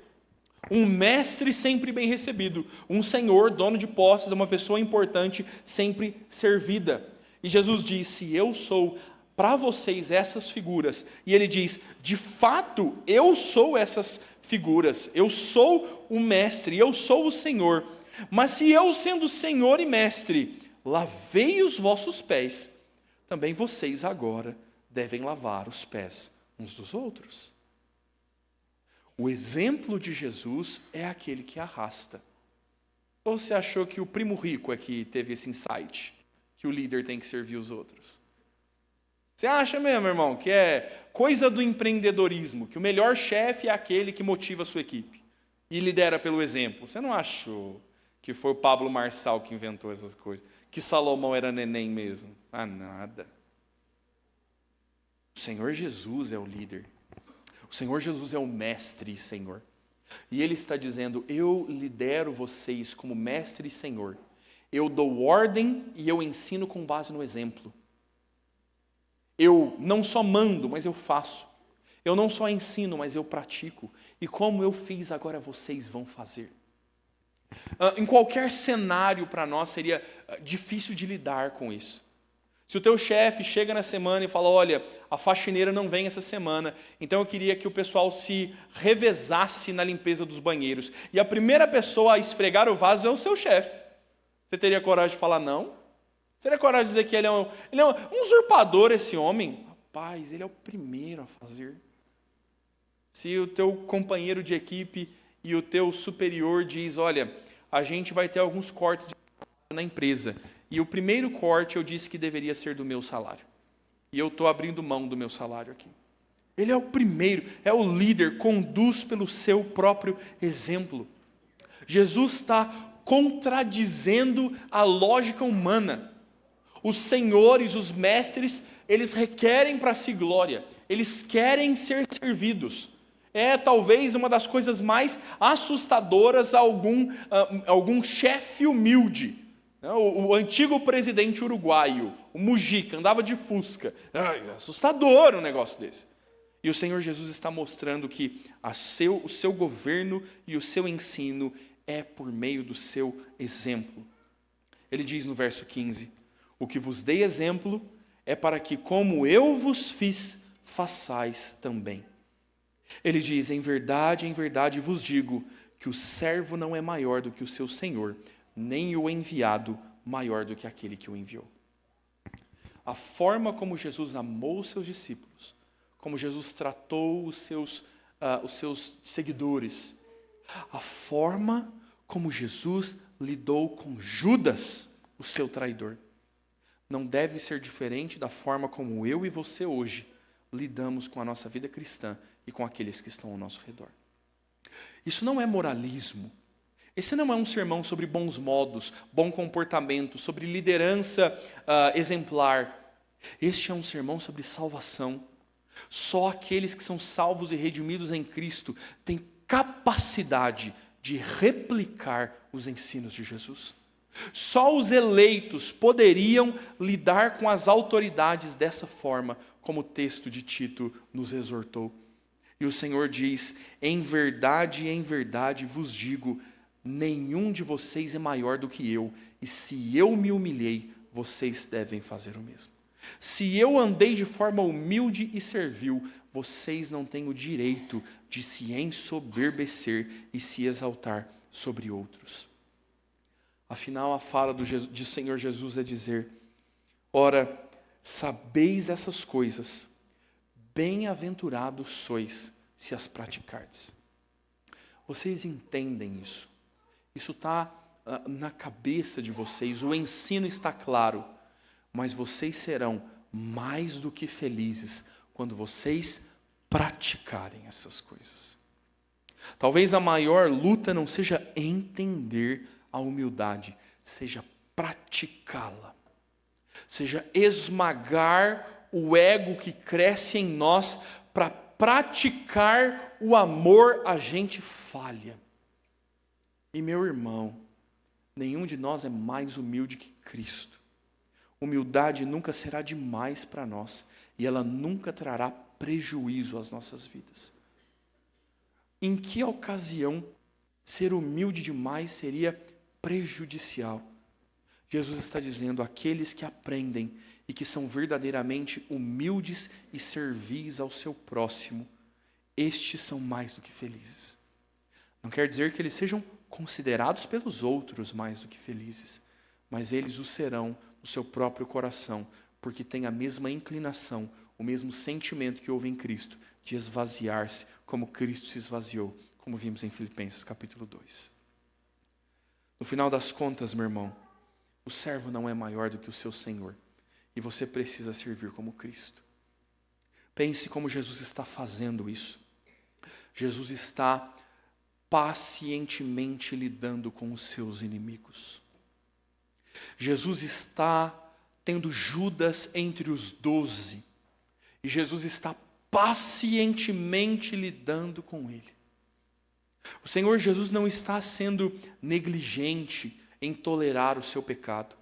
Um mestre sempre bem recebido, um senhor, dono de posses, uma pessoa importante, sempre servida. E Jesus disse: eu sou para vocês essas figuras. E ele diz: de fato, eu sou essas figuras, eu sou o mestre, eu sou o Senhor. Mas se eu, sendo Senhor e mestre, lavei os vossos pés, também vocês agora devem lavar os pés uns dos outros. O exemplo de Jesus é aquele que arrasta. Ou você achou que o primo rico é que teve esse insight, que o líder tem que servir os outros? Você acha mesmo, irmão, que é coisa do empreendedorismo, que o melhor chefe é aquele que motiva a sua equipe e lidera pelo exemplo? Você não achou que foi o Pablo Marçal que inventou essas coisas? Que Salomão era neném mesmo? Ah, nada. O Senhor Jesus é o líder. O Senhor Jesus é o mestre e Senhor. E Ele está dizendo: eu lidero vocês como mestre e Senhor. Eu dou ordem e eu ensino com base no exemplo. Eu não só mando, mas eu faço. Eu não só ensino, mas eu pratico. E como eu fiz, agora vocês vão fazer. Em qualquer cenário para nós seria difícil de lidar com isso. Se o teu chefe chega na semana e fala: olha, a faxineira não vem essa semana, então eu queria que o pessoal se revezasse na limpeza dos banheiros. E a primeira pessoa a esfregar o vaso é o seu chefe. Você teria coragem de falar não? Teria coragem de dizer que ele é um usurpador, esse homem? Rapaz, ele é o primeiro a fazer. Se o teu companheiro de equipe e o teu superior diz: olha, a gente vai ter alguns cortes na empresa, e o primeiro corte eu disse que deveria ser do meu salário, e eu estou abrindo mão do meu salário aqui. Ele é o primeiro, é o líder, conduz pelo seu próprio exemplo. Jesus está contradizendo a lógica humana. Os senhores, os mestres, eles requerem para si glória, eles querem ser servidos. É talvez uma das coisas mais assustadoras a algum chefe humilde. O antigo presidente uruguaio, o Mujica, andava de Fusca. É assustador um negócio desse. E o Senhor Jesus está mostrando que o seu governo e o seu ensino é por meio do seu exemplo. Ele diz no verso 15: o que vos dei exemplo é para que, como eu vos fiz, façais também. Ele diz: em verdade vos digo, que o servo não é maior do que o seu senhor, nem o enviado maior do que aquele que o enviou. A forma como Jesus amou os seus discípulos, como Jesus tratou os seus seguidores, a forma como Jesus lidou com Judas, o seu traidor, não deve ser diferente da forma como eu e você hoje lidamos com a nossa vida cristã e com aqueles que estão ao nosso redor. Isso não é moralismo. Esse não é um sermão sobre bons modos, bom comportamento, sobre liderança exemplar. Este é um sermão sobre salvação. Só aqueles que são salvos e redimidos em Cristo têm capacidade de replicar os ensinos de Jesus. Só os eleitos poderiam lidar com as autoridades dessa forma, como o texto de Tito nos exortou. E o Senhor diz: em verdade vos digo, nenhum de vocês é maior do que eu, e se eu me humilhei, vocês devem fazer o mesmo. Se eu andei de forma humilde e servil, vocês não têm o direito de se ensoberbecer e se exaltar sobre outros. Afinal, a fala do Senhor Jesus é dizer: ora, sabeis essas coisas, bem-aventurados sois se as praticardes. Vocês entendem isso? Isso está na cabeça de vocês, o ensino está claro, mas vocês serão mais do que felizes quando vocês praticarem essas coisas. Talvez a maior luta não seja entender a humildade, seja praticá-la. Seja esmagar o ego que cresce em nós para praticar o amor, a gente falha. E meu irmão, nenhum de nós é mais humilde que Cristo. Humildade nunca será demais para nós e ela nunca trará prejuízo às nossas vidas. Em que ocasião ser humilde demais seria prejudicial? Jesus está dizendo: aqueles que aprendem e que são verdadeiramente humildes e servis ao seu próximo, estes são mais do que felizes. Não quer dizer que eles sejam considerados pelos outros mais do que felizes, mas eles o serão no seu próprio coração, porque têm a mesma inclinação, o mesmo sentimento que houve em Cristo, de esvaziar-se como Cristo se esvaziou, como vimos em Filipenses capítulo 2. No final das contas, meu irmão, o servo não é maior do que o seu Senhor, e você precisa servir como Cristo. Pense como Jesus está fazendo isso. Jesus está pacientemente lidando com os seus inimigos. Jesus está tendo Judas entre os 12, e Jesus está pacientemente lidando com ele. O Senhor Jesus não está sendo negligente em tolerar o seu pecado.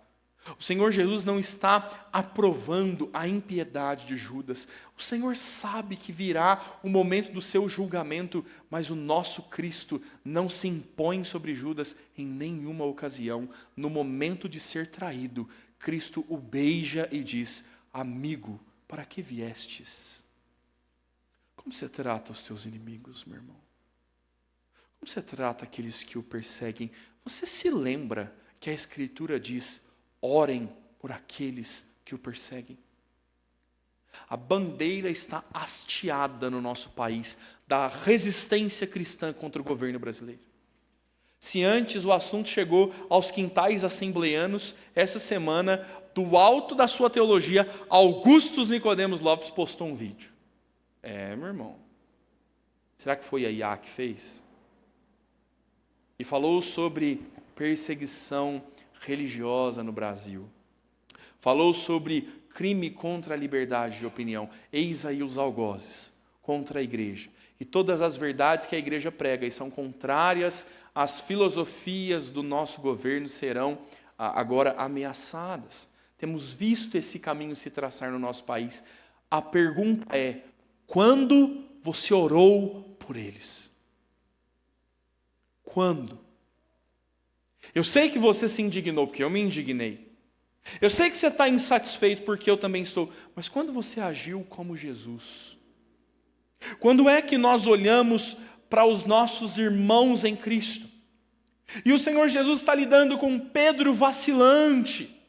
O Senhor Jesus não está aprovando a impiedade de Judas. O Senhor sabe que virá o momento do seu julgamento, mas o nosso Cristo não se impõe sobre Judas em nenhuma ocasião. No momento de ser traído, Cristo o beija e diz: amigo, para que viestes? Como você trata os seus inimigos, meu irmão? Como você trata aqueles que o perseguem? Você se lembra que a Escritura diz: orem por aqueles que o perseguem? A bandeira está hasteada no nosso país da resistência cristã contra o governo brasileiro. Se antes o assunto chegou aos quintais assembleanos, essa semana, do alto da sua teologia, Augustus Nicodemos Lopes postou um vídeo. Meu irmão, será que foi a IA que fez? E falou sobre perseguição religiosa no Brasil. Falou sobre crime contra a liberdade de opinião. Eis aí os algozes contra a igreja. E todas as verdades que a igreja prega e são contrárias às filosofias do nosso governo serão agora ameaçadas. Temos visto esse caminho se traçar no nosso país. A pergunta é: quando você orou por eles? Quando? Eu sei que você se indignou, porque eu me indignei. Eu sei que você está insatisfeito, porque eu também estou. Mas quando você agiu como Jesus? Quando é que nós olhamos para os nossos irmãos em Cristo? E o Senhor Jesus está lidando com Pedro vacilante,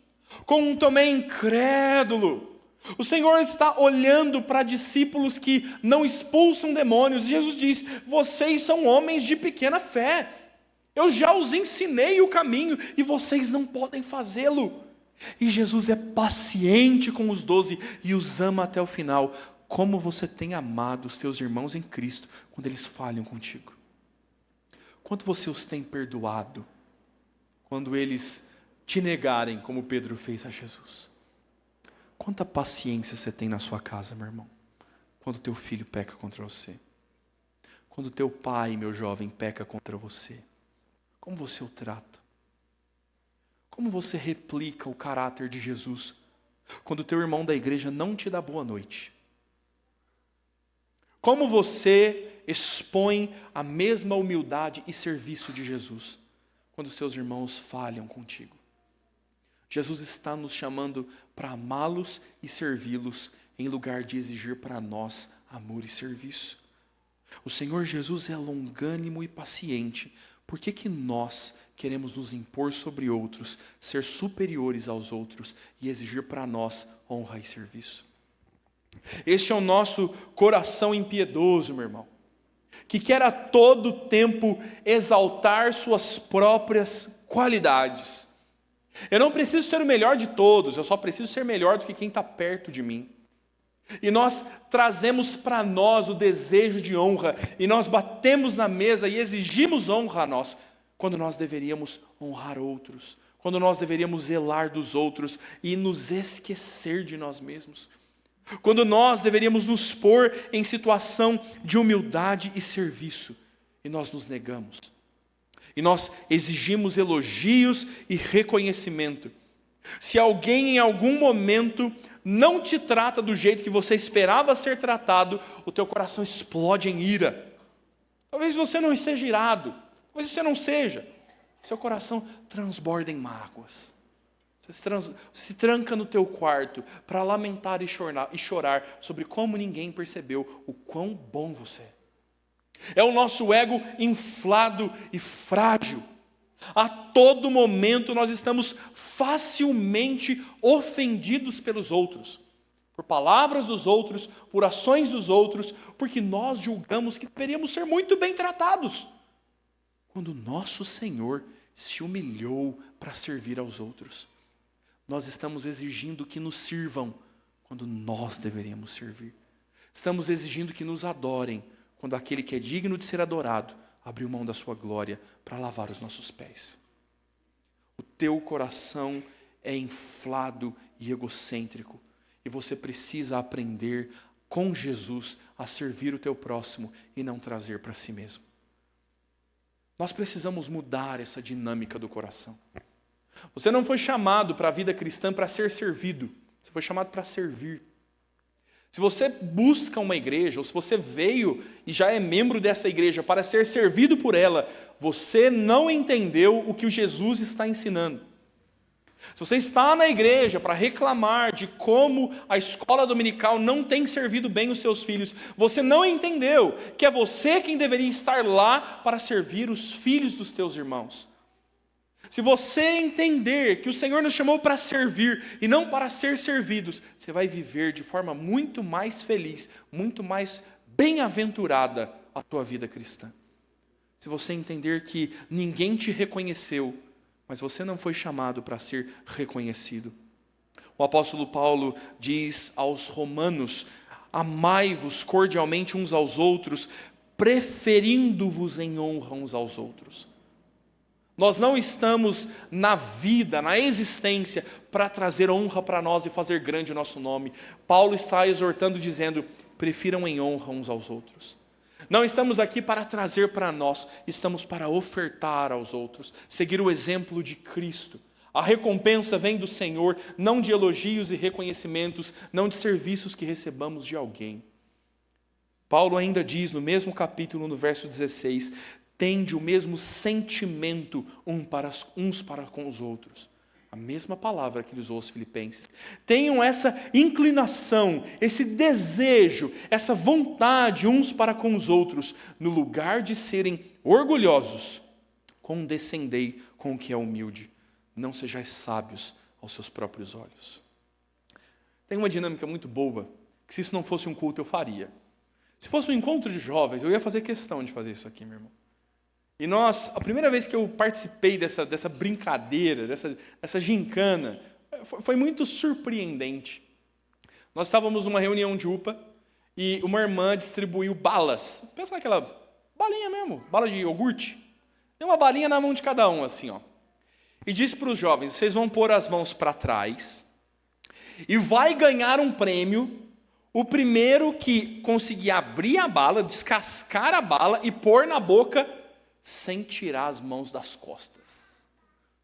com um Tomé incrédulo. O Senhor está olhando para discípulos que não expulsam demônios. Jesus diz: vocês são homens de pequena fé. Eu já os ensinei o caminho e vocês não podem fazê-lo. E Jesus é paciente com os 12 e os ama até o final. Como você tem amado os teus irmãos em Cristo quando eles falham contigo? Quanto você os tem perdoado quando eles te negarem, como Pedro fez a Jesus? Quanta paciência você tem na sua casa, meu irmão, quando teu filho peca contra você? Quando teu pai, meu jovem, peca contra você? Como você o trata? Como você replica o caráter de Jesus quando teu irmão da igreja não te dá boa noite? Como você expõe a mesma humildade e serviço de Jesus quando seus irmãos falham contigo? Jesus está nos chamando para amá-los e servi-los, em lugar de exigir para nós amor e serviço. O Senhor Jesus é longânimo e paciente, Por que nós queremos nos impor sobre outros, ser superiores aos outros e exigir para nós honra e serviço? Este é o nosso coração impiedoso, meu irmão, que quer a todo tempo exaltar suas próprias qualidades. Eu não preciso ser o melhor de todos, eu só preciso ser melhor do que quem está perto de mim. E nós trazemos para nós o desejo de honra, e nós batemos na mesa e exigimos honra a nós, quando nós deveríamos honrar outros, quando nós deveríamos zelar dos outros e nos esquecer de nós mesmos, quando nós deveríamos nos pôr em situação de humildade e serviço, e nós nos negamos. E nós exigimos elogios e reconhecimento. Se alguém em algum momento não te trata do jeito que você esperava ser tratado, o teu coração explode em ira. Talvez você não esteja irado, talvez você não seja. Seu coração transborda em mágoas. Você se tranca no teu quarto para lamentar e chorar sobre como ninguém percebeu o quão bom você é. É o nosso ego inflado e frágil. A todo momento nós estamos facilmente ofendidos pelos outros, por palavras dos outros, por ações dos outros, porque nós julgamos que deveríamos ser muito bem tratados, quando nosso Senhor se humilhou para servir aos outros. Nós estamos exigindo que nos sirvam, quando nós deveríamos servir. Estamos exigindo que nos adorem, quando aquele que é digno de ser adorado abriu mão da sua glória para lavar os nossos pés. O teu coração é inflado e egocêntrico, e você precisa aprender com Jesus a servir o teu próximo e não trazer para si mesmo. Nós precisamos mudar essa dinâmica do coração. Você não foi chamado para a vida cristã para ser servido, você foi chamado para servir. Se você busca uma igreja, ou se você veio e já é membro dessa igreja para ser servido por ela, você não entendeu o que o Jesus está ensinando. Se você está na igreja para reclamar de como a escola dominical não tem servido bem os seus filhos, você não entendeu que é você quem deveria estar lá para servir os filhos dos teus irmãos. Se você entender que o Senhor nos chamou para servir e não para ser servidos, você vai viver de forma muito mais feliz, muito mais bem-aventurada a tua vida cristã. Se você entender que ninguém te reconheceu, mas você não foi chamado para ser reconhecido. O apóstolo Paulo diz aos romanos: amai-vos cordialmente uns aos outros, preferindo-vos em honra uns aos outros. Nós não estamos na vida, na existência, para trazer honra para nós e fazer grande o nosso nome. Paulo está exortando, dizendo: prefiram em honra uns aos outros. Não estamos aqui para trazer para nós, estamos para ofertar aos outros, seguir o exemplo de Cristo. A recompensa vem do Senhor, não de elogios e reconhecimentos, não de serviços que recebamos de alguém. Paulo ainda diz no mesmo capítulo, no verso 16, tende o mesmo sentimento uns para com os outros. A mesma palavra que ele usou aos filipenses. Tenham essa inclinação, esse desejo, essa vontade uns para com os outros. No lugar de serem orgulhosos, condescendei com o que é humilde. Não sejais sábios aos seus próprios olhos. Tem uma dinâmica muito boa, que se isso não fosse um culto eu faria. Se fosse um encontro de jovens, eu ia fazer questão de fazer isso aqui, meu irmão. E a primeira vez que eu participei dessa brincadeira, dessa gincana, foi muito surpreendente. Nós estávamos numa reunião de UPA e uma irmã distribuiu balas. Pensa naquela balinha mesmo, bala de iogurte. Tem uma balinha na mão de cada um, assim, ó. E disse para os jovens: vocês vão pôr as mãos para trás e vai ganhar um prêmio o primeiro que conseguir abrir a bala, descascar a bala e pôr na boca sem tirar as mãos das costas.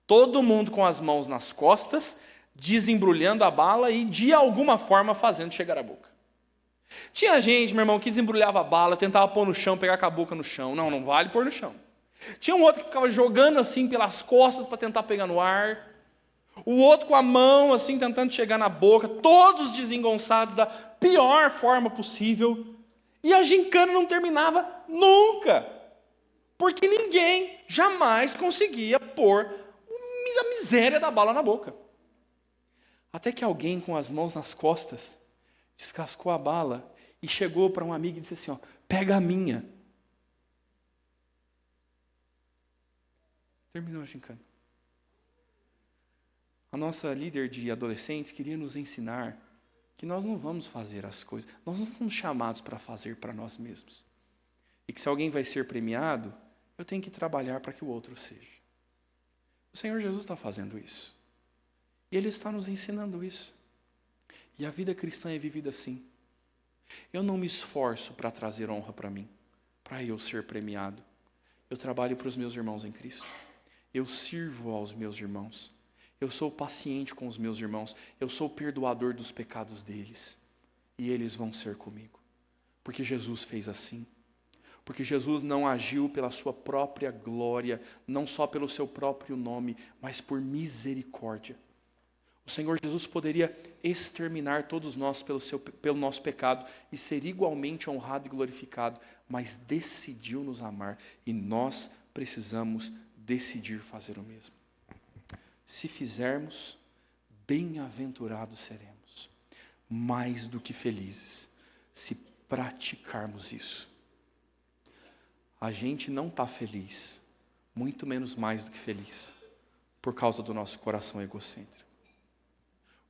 Todo mundo com as mãos nas costas, desembrulhando a bala e de alguma forma fazendo chegar à boca. Tinha gente, meu irmão, que desembrulhava a bala, tentava pôr no chão, pegar com a boca no chão. Não vale pôr no chão. Tinha um outro que ficava jogando assim pelas costas para tentar pegar no ar. O outro com a mão assim tentando chegar na boca, todos desengonçados da pior forma possível. E a gincana não terminava nunca. porque ninguém jamais conseguia pôr a miséria da bala na boca. Até que alguém com as mãos nas costas descascou a bala e chegou para um amigo e disse assim, pega a minha. Terminou a gincana. A nossa líder de adolescentes queria nos ensinar que nós não vamos fazer as coisas, nós não fomos chamados para fazer para nós mesmos. E que se alguém vai ser premiado, eu tenho que trabalhar para que o outro seja. O Senhor Jesus está fazendo isso. E Ele está nos ensinando isso. E a vida cristã é vivida assim. Eu não me esforço para trazer honra para mim, para eu ser premiado. Eu trabalho para os meus irmãos em Cristo. Eu sirvo aos meus irmãos. Eu sou paciente com os meus irmãos. Eu sou perdoador dos pecados deles. E eles vão ser comigo. Porque Jesus fez assim. Porque Jesus não agiu pela sua própria glória, não só pelo seu próprio nome, mas por misericórdia. O Senhor Jesus poderia exterminar todos nós pelo nosso pecado e ser igualmente honrado e glorificado, mas decidiu nos amar e nós precisamos decidir fazer o mesmo. Se fizermos, bem-aventurados seremos, mais do que felizes, se praticarmos isso. A gente não está feliz, muito menos mais do que feliz, por causa do nosso coração egocêntrico.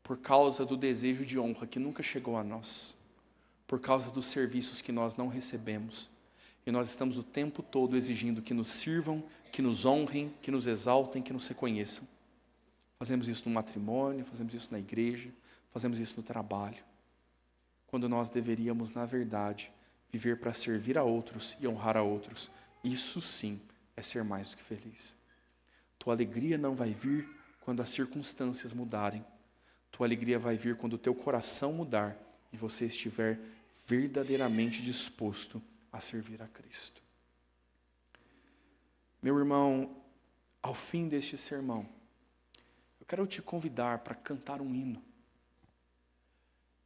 Por causa do desejo de honra que nunca chegou a nós, por causa dos serviços que nós não recebemos, e nós estamos o tempo todo exigindo que nos sirvam, que nos honrem, que nos exaltem, que nos reconheçam. Fazemos isso no matrimônio, fazemos isso na igreja, fazemos isso no trabalho, quando nós deveríamos, na verdade, viver para servir a outros e honrar a outros. Isso sim é ser mais do que feliz. Tua alegria não vai vir quando as circunstâncias mudarem. Tua alegria vai vir quando o teu coração mudar e você estiver verdadeiramente disposto a servir a Cristo. Meu irmão, ao fim deste sermão, eu quero te convidar para cantar um hino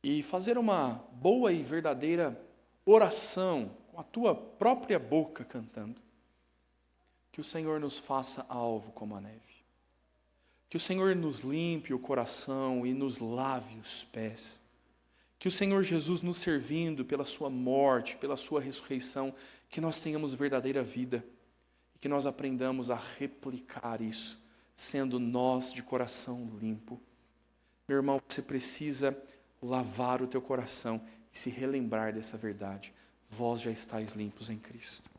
e fazer uma boa e verdadeira oração com a tua própria boca cantando. Que o Senhor nos faça alvo como a neve. Que o Senhor nos limpe o coração e nos lave os pés. Que o Senhor Jesus, nos servindo pela sua morte, pela sua ressurreição, que nós tenhamos verdadeira vida. E que nós aprendamos a replicar isso, sendo nós de coração limpo. Meu irmão, você precisa lavar o teu coração e se relembrar dessa verdade. Vós já estáis limpos em Cristo.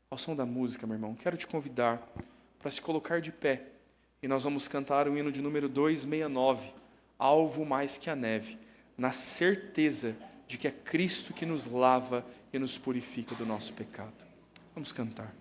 Ao som da música, meu irmão, quero te convidar para se colocar de pé. E nós vamos cantar o hino de número 269, Alvo mais que a neve, na certeza de que é Cristo que nos lava e nos purifica do nosso pecado. Vamos cantar.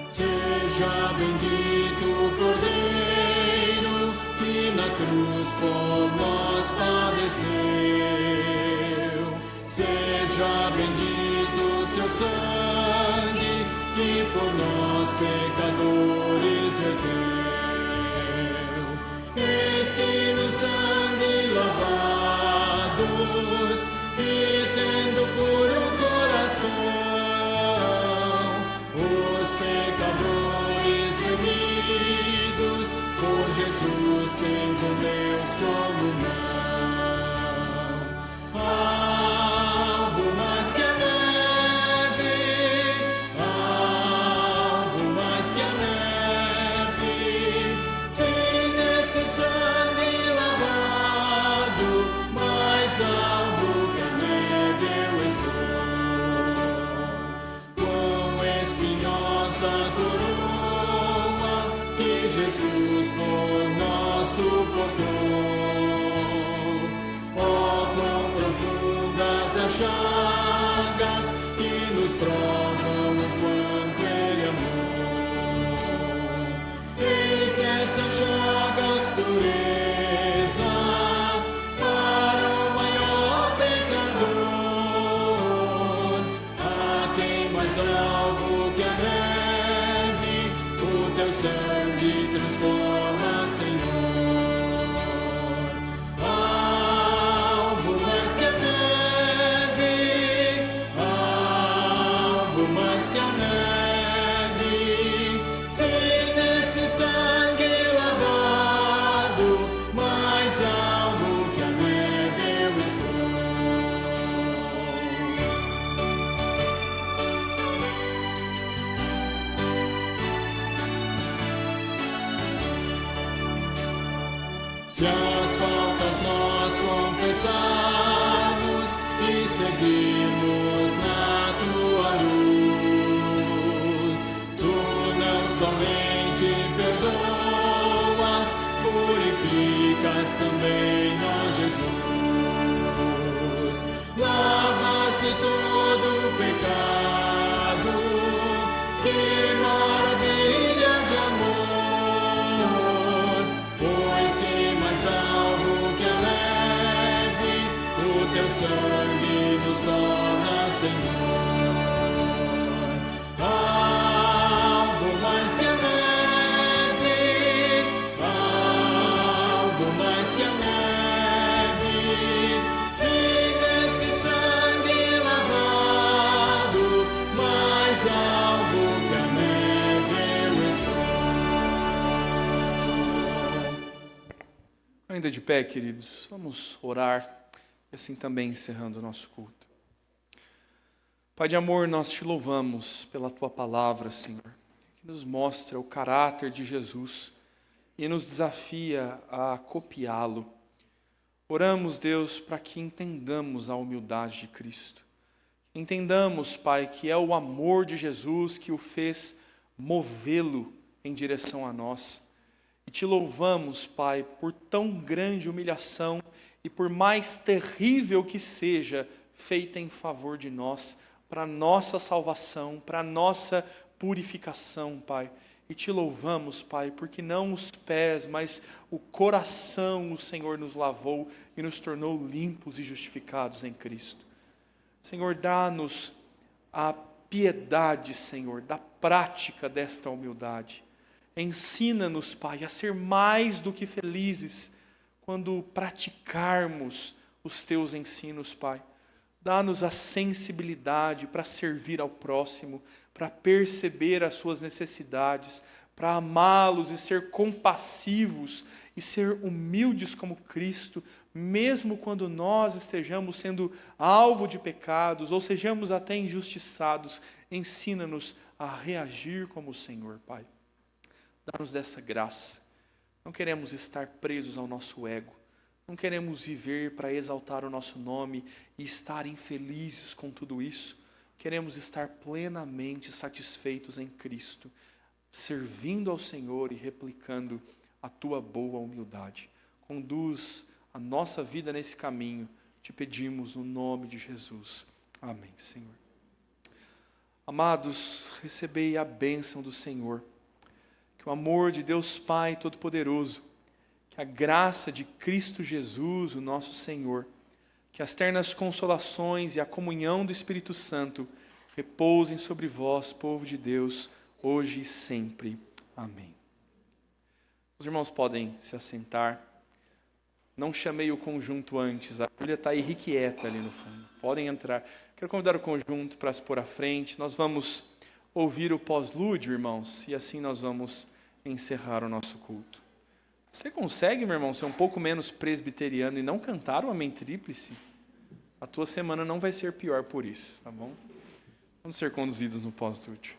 Seja bendito o Cordeiro, que na cruz por nós padeceu. Seja bendito o seu sangue, que por nós pecadores verteu. Eis que no sangue lavados e tendo puro coração, pecadores remidos, por Jesus tem com Deus comunhão. Alvo mais que a neve, alvo mais que a neve, sem nesse sangue lavado, mais alvo que a neve eu estou. Espinhosa coroa que Jesus por nós suportou. Oh, quão profundas as chagas que nos provam o quanto Ele amou. Eis nessas chagas mais alvo que a neve, o teu sangue transforma, Senhor. Alvo mais que a neve, alvo mais que a neve, se nesse sangue lavado, mais alvo que a neve eu estou. Se as faltas nós confessarmos e seguirmos na tua luz, tu não somente perdoas, purificas também, ó Jesus. Lavas-lhe todo o pecado, que maravilha de amor, pois tem mais alvo que a neve, o teu sangue nos torna, Senhor. Alvo mais que a neve, alvo mais que a neve, se nesse sangue lavado, mais alvo que a neve eu estou. Ainda de pé, queridos, vamos orar e assim também encerrando o nosso culto. Pai de amor, nós te louvamos pela tua palavra, Senhor, que nos mostra o caráter de Jesus e nos desafia a copiá-lo. Oramos, Deus, para que entendamos a humildade de Cristo. Entendamos, Pai, que é o amor de Jesus que o fez movê-lo em direção a nós. E te louvamos, Pai, por tão grande humilhação e por mais terrível que seja, feita em favor de nós, para nossa salvação, para nossa purificação, Pai. E te louvamos, Pai, porque não os pés, mas o coração o Senhor nos lavou e nos tornou limpos e justificados em Cristo. Senhor, dá-nos a piedade, Senhor, da prática desta humildade. Ensina-nos, Pai, a ser mais do que felizes quando praticarmos os teus ensinos, Pai. Dá-nos a sensibilidade para servir ao próximo, para perceber as suas necessidades, para amá-los e ser compassivos e ser humildes como Cristo, mesmo quando nós estejamos sendo alvo de pecados ou sejamos até injustiçados. Ensina-nos a reagir como o Senhor, Pai. Dá-nos dessa graça. Não queremos estar presos ao nosso ego. Não queremos viver para exaltar o nosso nome e estar infelizes com tudo isso. Queremos estar plenamente satisfeitos em Cristo, servindo ao Senhor e replicando a tua boa humildade. Conduz a nossa vida nesse caminho. Te pedimos no nome de Jesus. Amém, Senhor. Amados, recebei a bênção do Senhor. Que o amor de Deus Pai Todo-Poderoso, que a graça de Cristo Jesus, o nosso Senhor, que as ternas consolações e a comunhão do Espírito Santo repousem sobre vós, povo de Deus, hoje e sempre. Amém. Os irmãos podem se assentar. Não chamei o conjunto antes, a Júlia está irrequieta ali no fundo. Podem entrar. Quero convidar o conjunto para se pôr à frente. Nós vamos ouvir o pós-lúdio, irmãos, e assim nós vamos encerrar o nosso culto. Você consegue, meu irmão, ser um pouco menos presbiteriano e não cantar o Amém Tríplice? A tua semana não vai ser pior por isso, tá bom? Vamos ser conduzidos no pós-lúdio.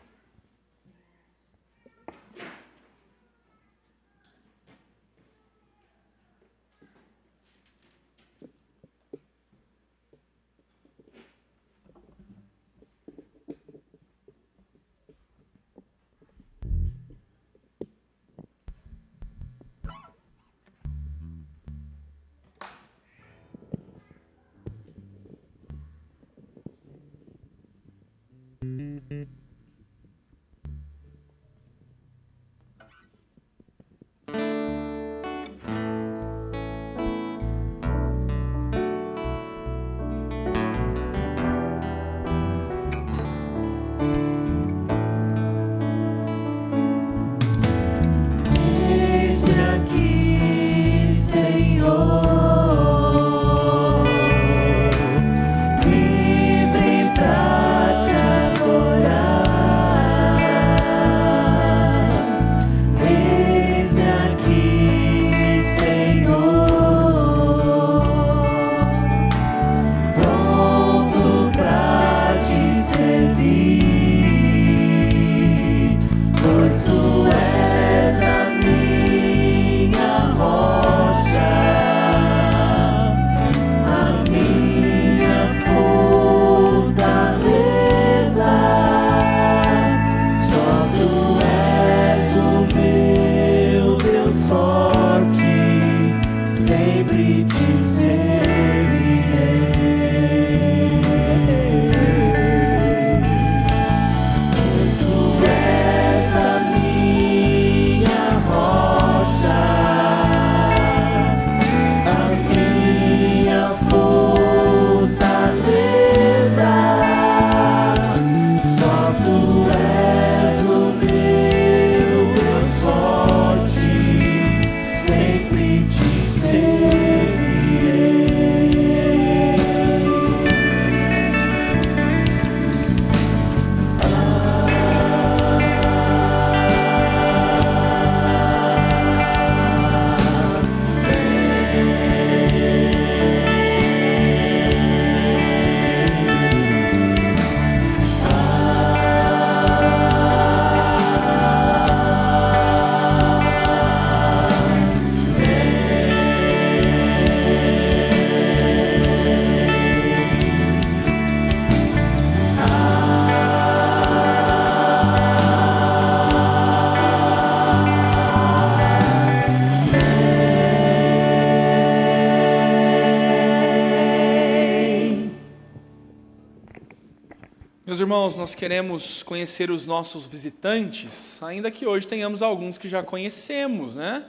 Meus irmãos, nós queremos conhecer os nossos visitantes, ainda que hoje tenhamos alguns que já conhecemos, né?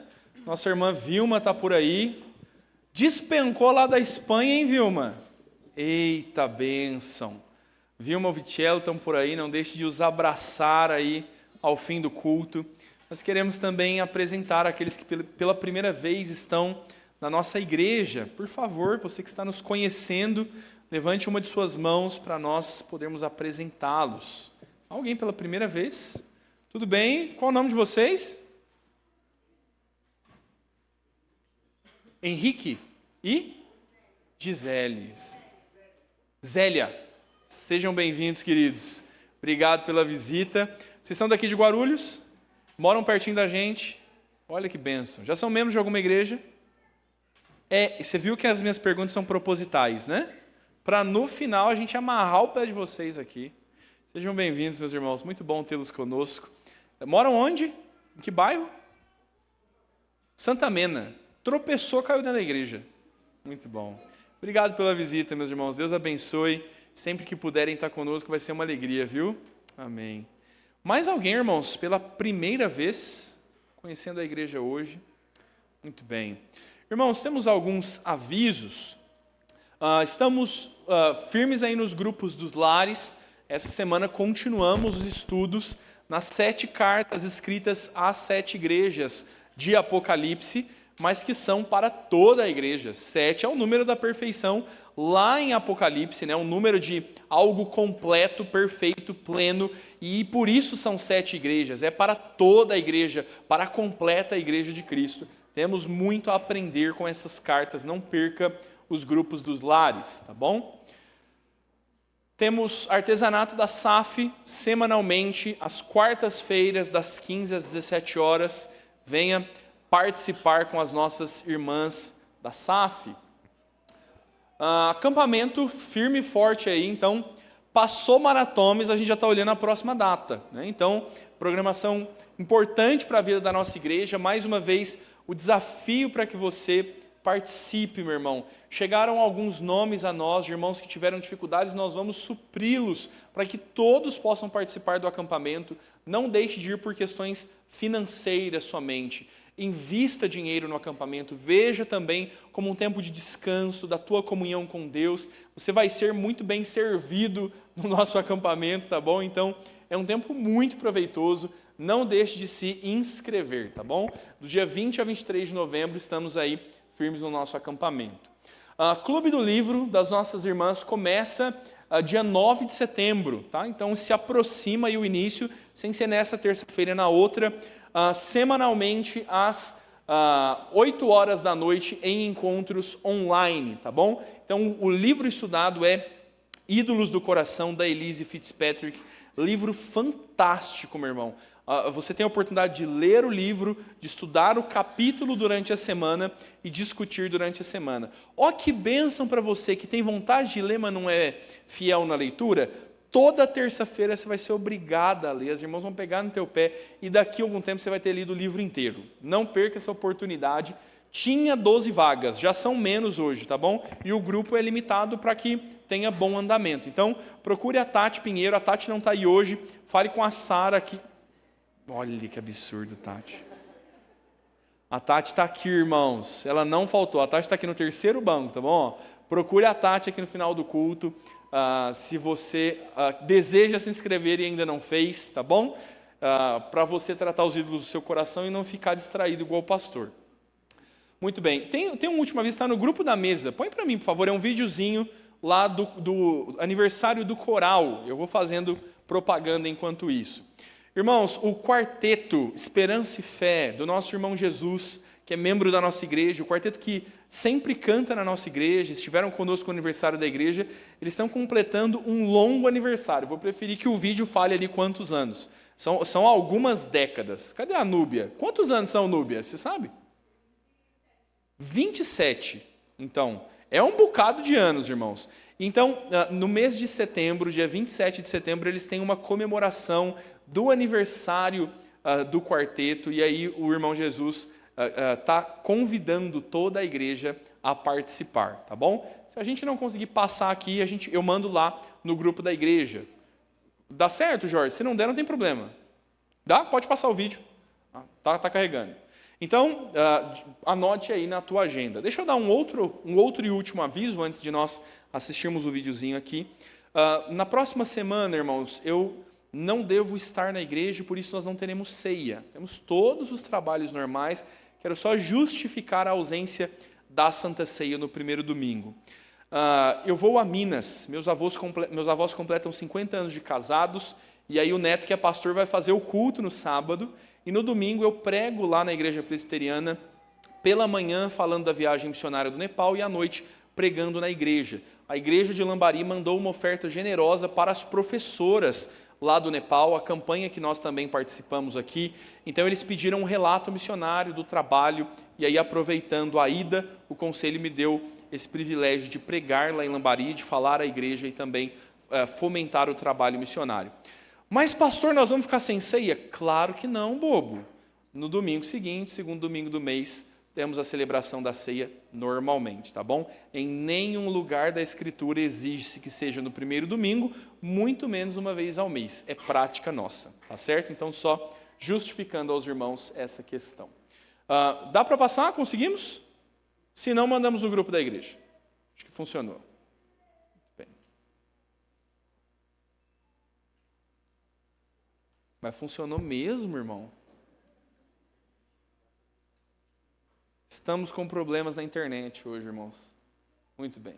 Nossa irmã Vilma está por aí. Despencou lá da Espanha, hein, Vilma? Eita bênção! Vilma e Vitello estão por aí, não deixe de os abraçar aí ao fim do culto. Nós queremos também apresentar aqueles que pela primeira vez estão na nossa igreja. Por favor, você que está nos conhecendo, levante uma de suas mãos para nós podermos apresentá-los. Alguém pela primeira vez? Tudo bem? Qual o nome de vocês? Henrique e Gisele. Zélia. Sejam bem-vindos, queridos. Obrigado pela visita. Vocês são daqui de Guarulhos? Moram pertinho da gente? Olha que bênção. Já são membros de alguma igreja? Você viu que as minhas perguntas são propositais, né? Para no final a gente amarrar o pé de vocês aqui. Sejam bem-vindos, meus irmãos. Muito bom tê-los conosco. Moram onde? Em que bairro? Santa Mena. Tropeçou, caiu dentro da igreja. Muito bom. Obrigado pela visita, meus irmãos. Deus abençoe. Sempre que puderem estar conosco, vai ser uma alegria, viu? Amém. Mais alguém, irmãos, pela primeira vez, conhecendo a igreja hoje? Muito bem. Irmãos, temos alguns avisos. Estamos firmes aí nos grupos dos lares. Essa semana continuamos os estudos nas 7 cartas escritas às 7 igrejas de Apocalipse, mas que são para toda a igreja. 7 é o número da perfeição lá em Apocalipse, né? Um número de algo completo, perfeito, pleno, e por isso são 7 igrejas. É para toda a igreja, para a completa igreja de Cristo. Temos muito a aprender com essas cartas, não perca os grupos dos lares, tá bom? Temos artesanato da SAF semanalmente, às quartas-feiras, das 15 às 17 horas. Venha participar com as nossas irmãs da SAF. Acampamento firme e forte aí, então, passou Maratomes, a gente já está olhando a próxima data, né? Então, programação importante para a vida da nossa igreja, mais uma vez, o desafio para que você participe, meu irmão. Chegaram alguns nomes a nós, de irmãos que tiveram dificuldades, nós vamos supri-los para que todos possam participar do acampamento. Não deixe de ir por questões financeiras somente. Invista dinheiro no acampamento, veja também como um tempo de descanso, da tua comunhão com Deus. Você vai ser muito bem servido no nosso acampamento, tá bom? Então, é um tempo muito proveitoso. Não deixe de se inscrever, tá bom? Do dia 20 a 23 de novembro, estamos aí firmes no nosso acampamento. Clube do Livro das nossas irmãs começa dia 9 de setembro, tá? Então, se aproxima aí o início, sem ser nessa terça-feira, na outra, semanalmente às 8 horas da noite em encontros online, tá bom? Então, o livro estudado é Ídolos do Coração, da Elise Fitzpatrick. Livro fantástico, meu irmão. Você tem a oportunidade de ler o livro, de estudar o capítulo durante a semana e discutir durante a semana. Ó, que bênção para você que tem vontade de ler, mas não é fiel na leitura. Toda terça-feira você vai ser obrigada a ler, as irmãs vão pegar no teu pé e daqui a algum tempo você vai ter lido o livro inteiro. Não perca essa oportunidade. Tinha 12 vagas, já são menos hoje, tá bom? E o grupo é limitado para que tenha bom andamento. Então, procure a Tati Pinheiro, a Tati não está aí hoje, fale com a Sara aqui. Olha que absurdo, Tati. A Tati está aqui, irmãos, ela não faltou, a Tati está aqui no terceiro banco, tá bom? Procure a Tati aqui no final do culto. Se você deseja se inscrever e ainda não fez, tá bom? Para você tratar os ídolos do seu coração e não ficar distraído igual o pastor. Muito bem. Tem um último aviso, está no grupo da mesa. Põe para mim, por favor, é um videozinho lá do aniversário do coral. Eu vou fazendo propaganda enquanto isso. Irmãos, o quarteto Esperança e Fé, do nosso irmão Jesus, que é membro da nossa igreja, o quarteto que sempre canta na nossa igreja, estiveram conosco no aniversário da igreja, eles estão completando um longo aniversário. Vou preferir que o vídeo fale ali quantos anos. São algumas décadas. Cadê a Núbia? Quantos anos são, Núbia? Você sabe? 27. Então, é um bocado de anos, irmãos. Então, no mês de setembro, dia 27 de setembro, eles têm uma comemoração do aniversário do quarteto, e aí o irmão Jesus está convidando toda a igreja a participar, tá bom? Se a gente não conseguir passar aqui, eu mando lá no grupo da igreja. Dá certo, Jorge? Se não der, não tem problema. Dá? Pode passar o vídeo. Tá carregando. Então, anote aí na tua agenda. Deixa eu dar um outro e último aviso antes de nós assistirmos o videozinho aqui. Na próxima semana, irmãos, eu não devo estar na igreja, por isso nós não teremos ceia. Temos todos os trabalhos normais. Quero só justificar a ausência da Santa Ceia no primeiro domingo. Eu vou a Minas. Meus avós completam 50 anos de casados, e aí o neto, que é pastor, vai fazer o culto no sábado, e no domingo eu prego lá na igreja presbiteriana, pela manhã falando da viagem missionária do Nepal, e à noite pregando na igreja. A igreja de Lambari mandou uma oferta generosa para as professoras lá do Nepal, a campanha que nós também participamos aqui. Então eles pediram um relato missionário do trabalho, e aí, aproveitando a ida, o conselho me deu esse privilégio de pregar lá em Lambari, de falar à igreja e também fomentar o trabalho missionário. Mas, pastor, nós vamos ficar sem ceia? Claro que não, bobo. No domingo seguinte, segundo domingo do mês, temos a celebração da ceia normalmente, tá bom? Em nenhum lugar da Escritura exige-se que seja no primeiro domingo, muito menos uma vez ao mês. É prática nossa, tá certo? Então, só justificando aos irmãos essa questão. Dá para passar? Conseguimos? Se não, mandamos no grupo da igreja. Acho que funcionou. Bem. Mas funcionou mesmo, irmão? Estamos com problemas na internet hoje, irmãos. Muito bem.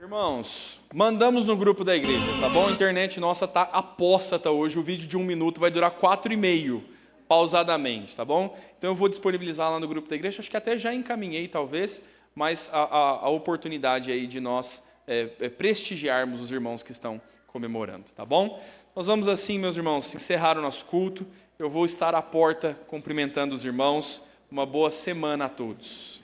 Irmãos, mandamos no grupo da igreja, tá bom? A internet nossa tá apóstata hoje. O vídeo de 1 minuto vai durar 4,5, pausadamente, tá bom? Então eu vou disponibilizar lá no grupo da igreja. Acho que até já encaminhei, talvez, mas a oportunidade aí de nós prestigiarmos os irmãos que estão comemorando, tá bom? Nós vamos assim, meus irmãos, encerrar o nosso culto. Eu vou estar à porta cumprimentando os irmãos. Uma boa semana a todos.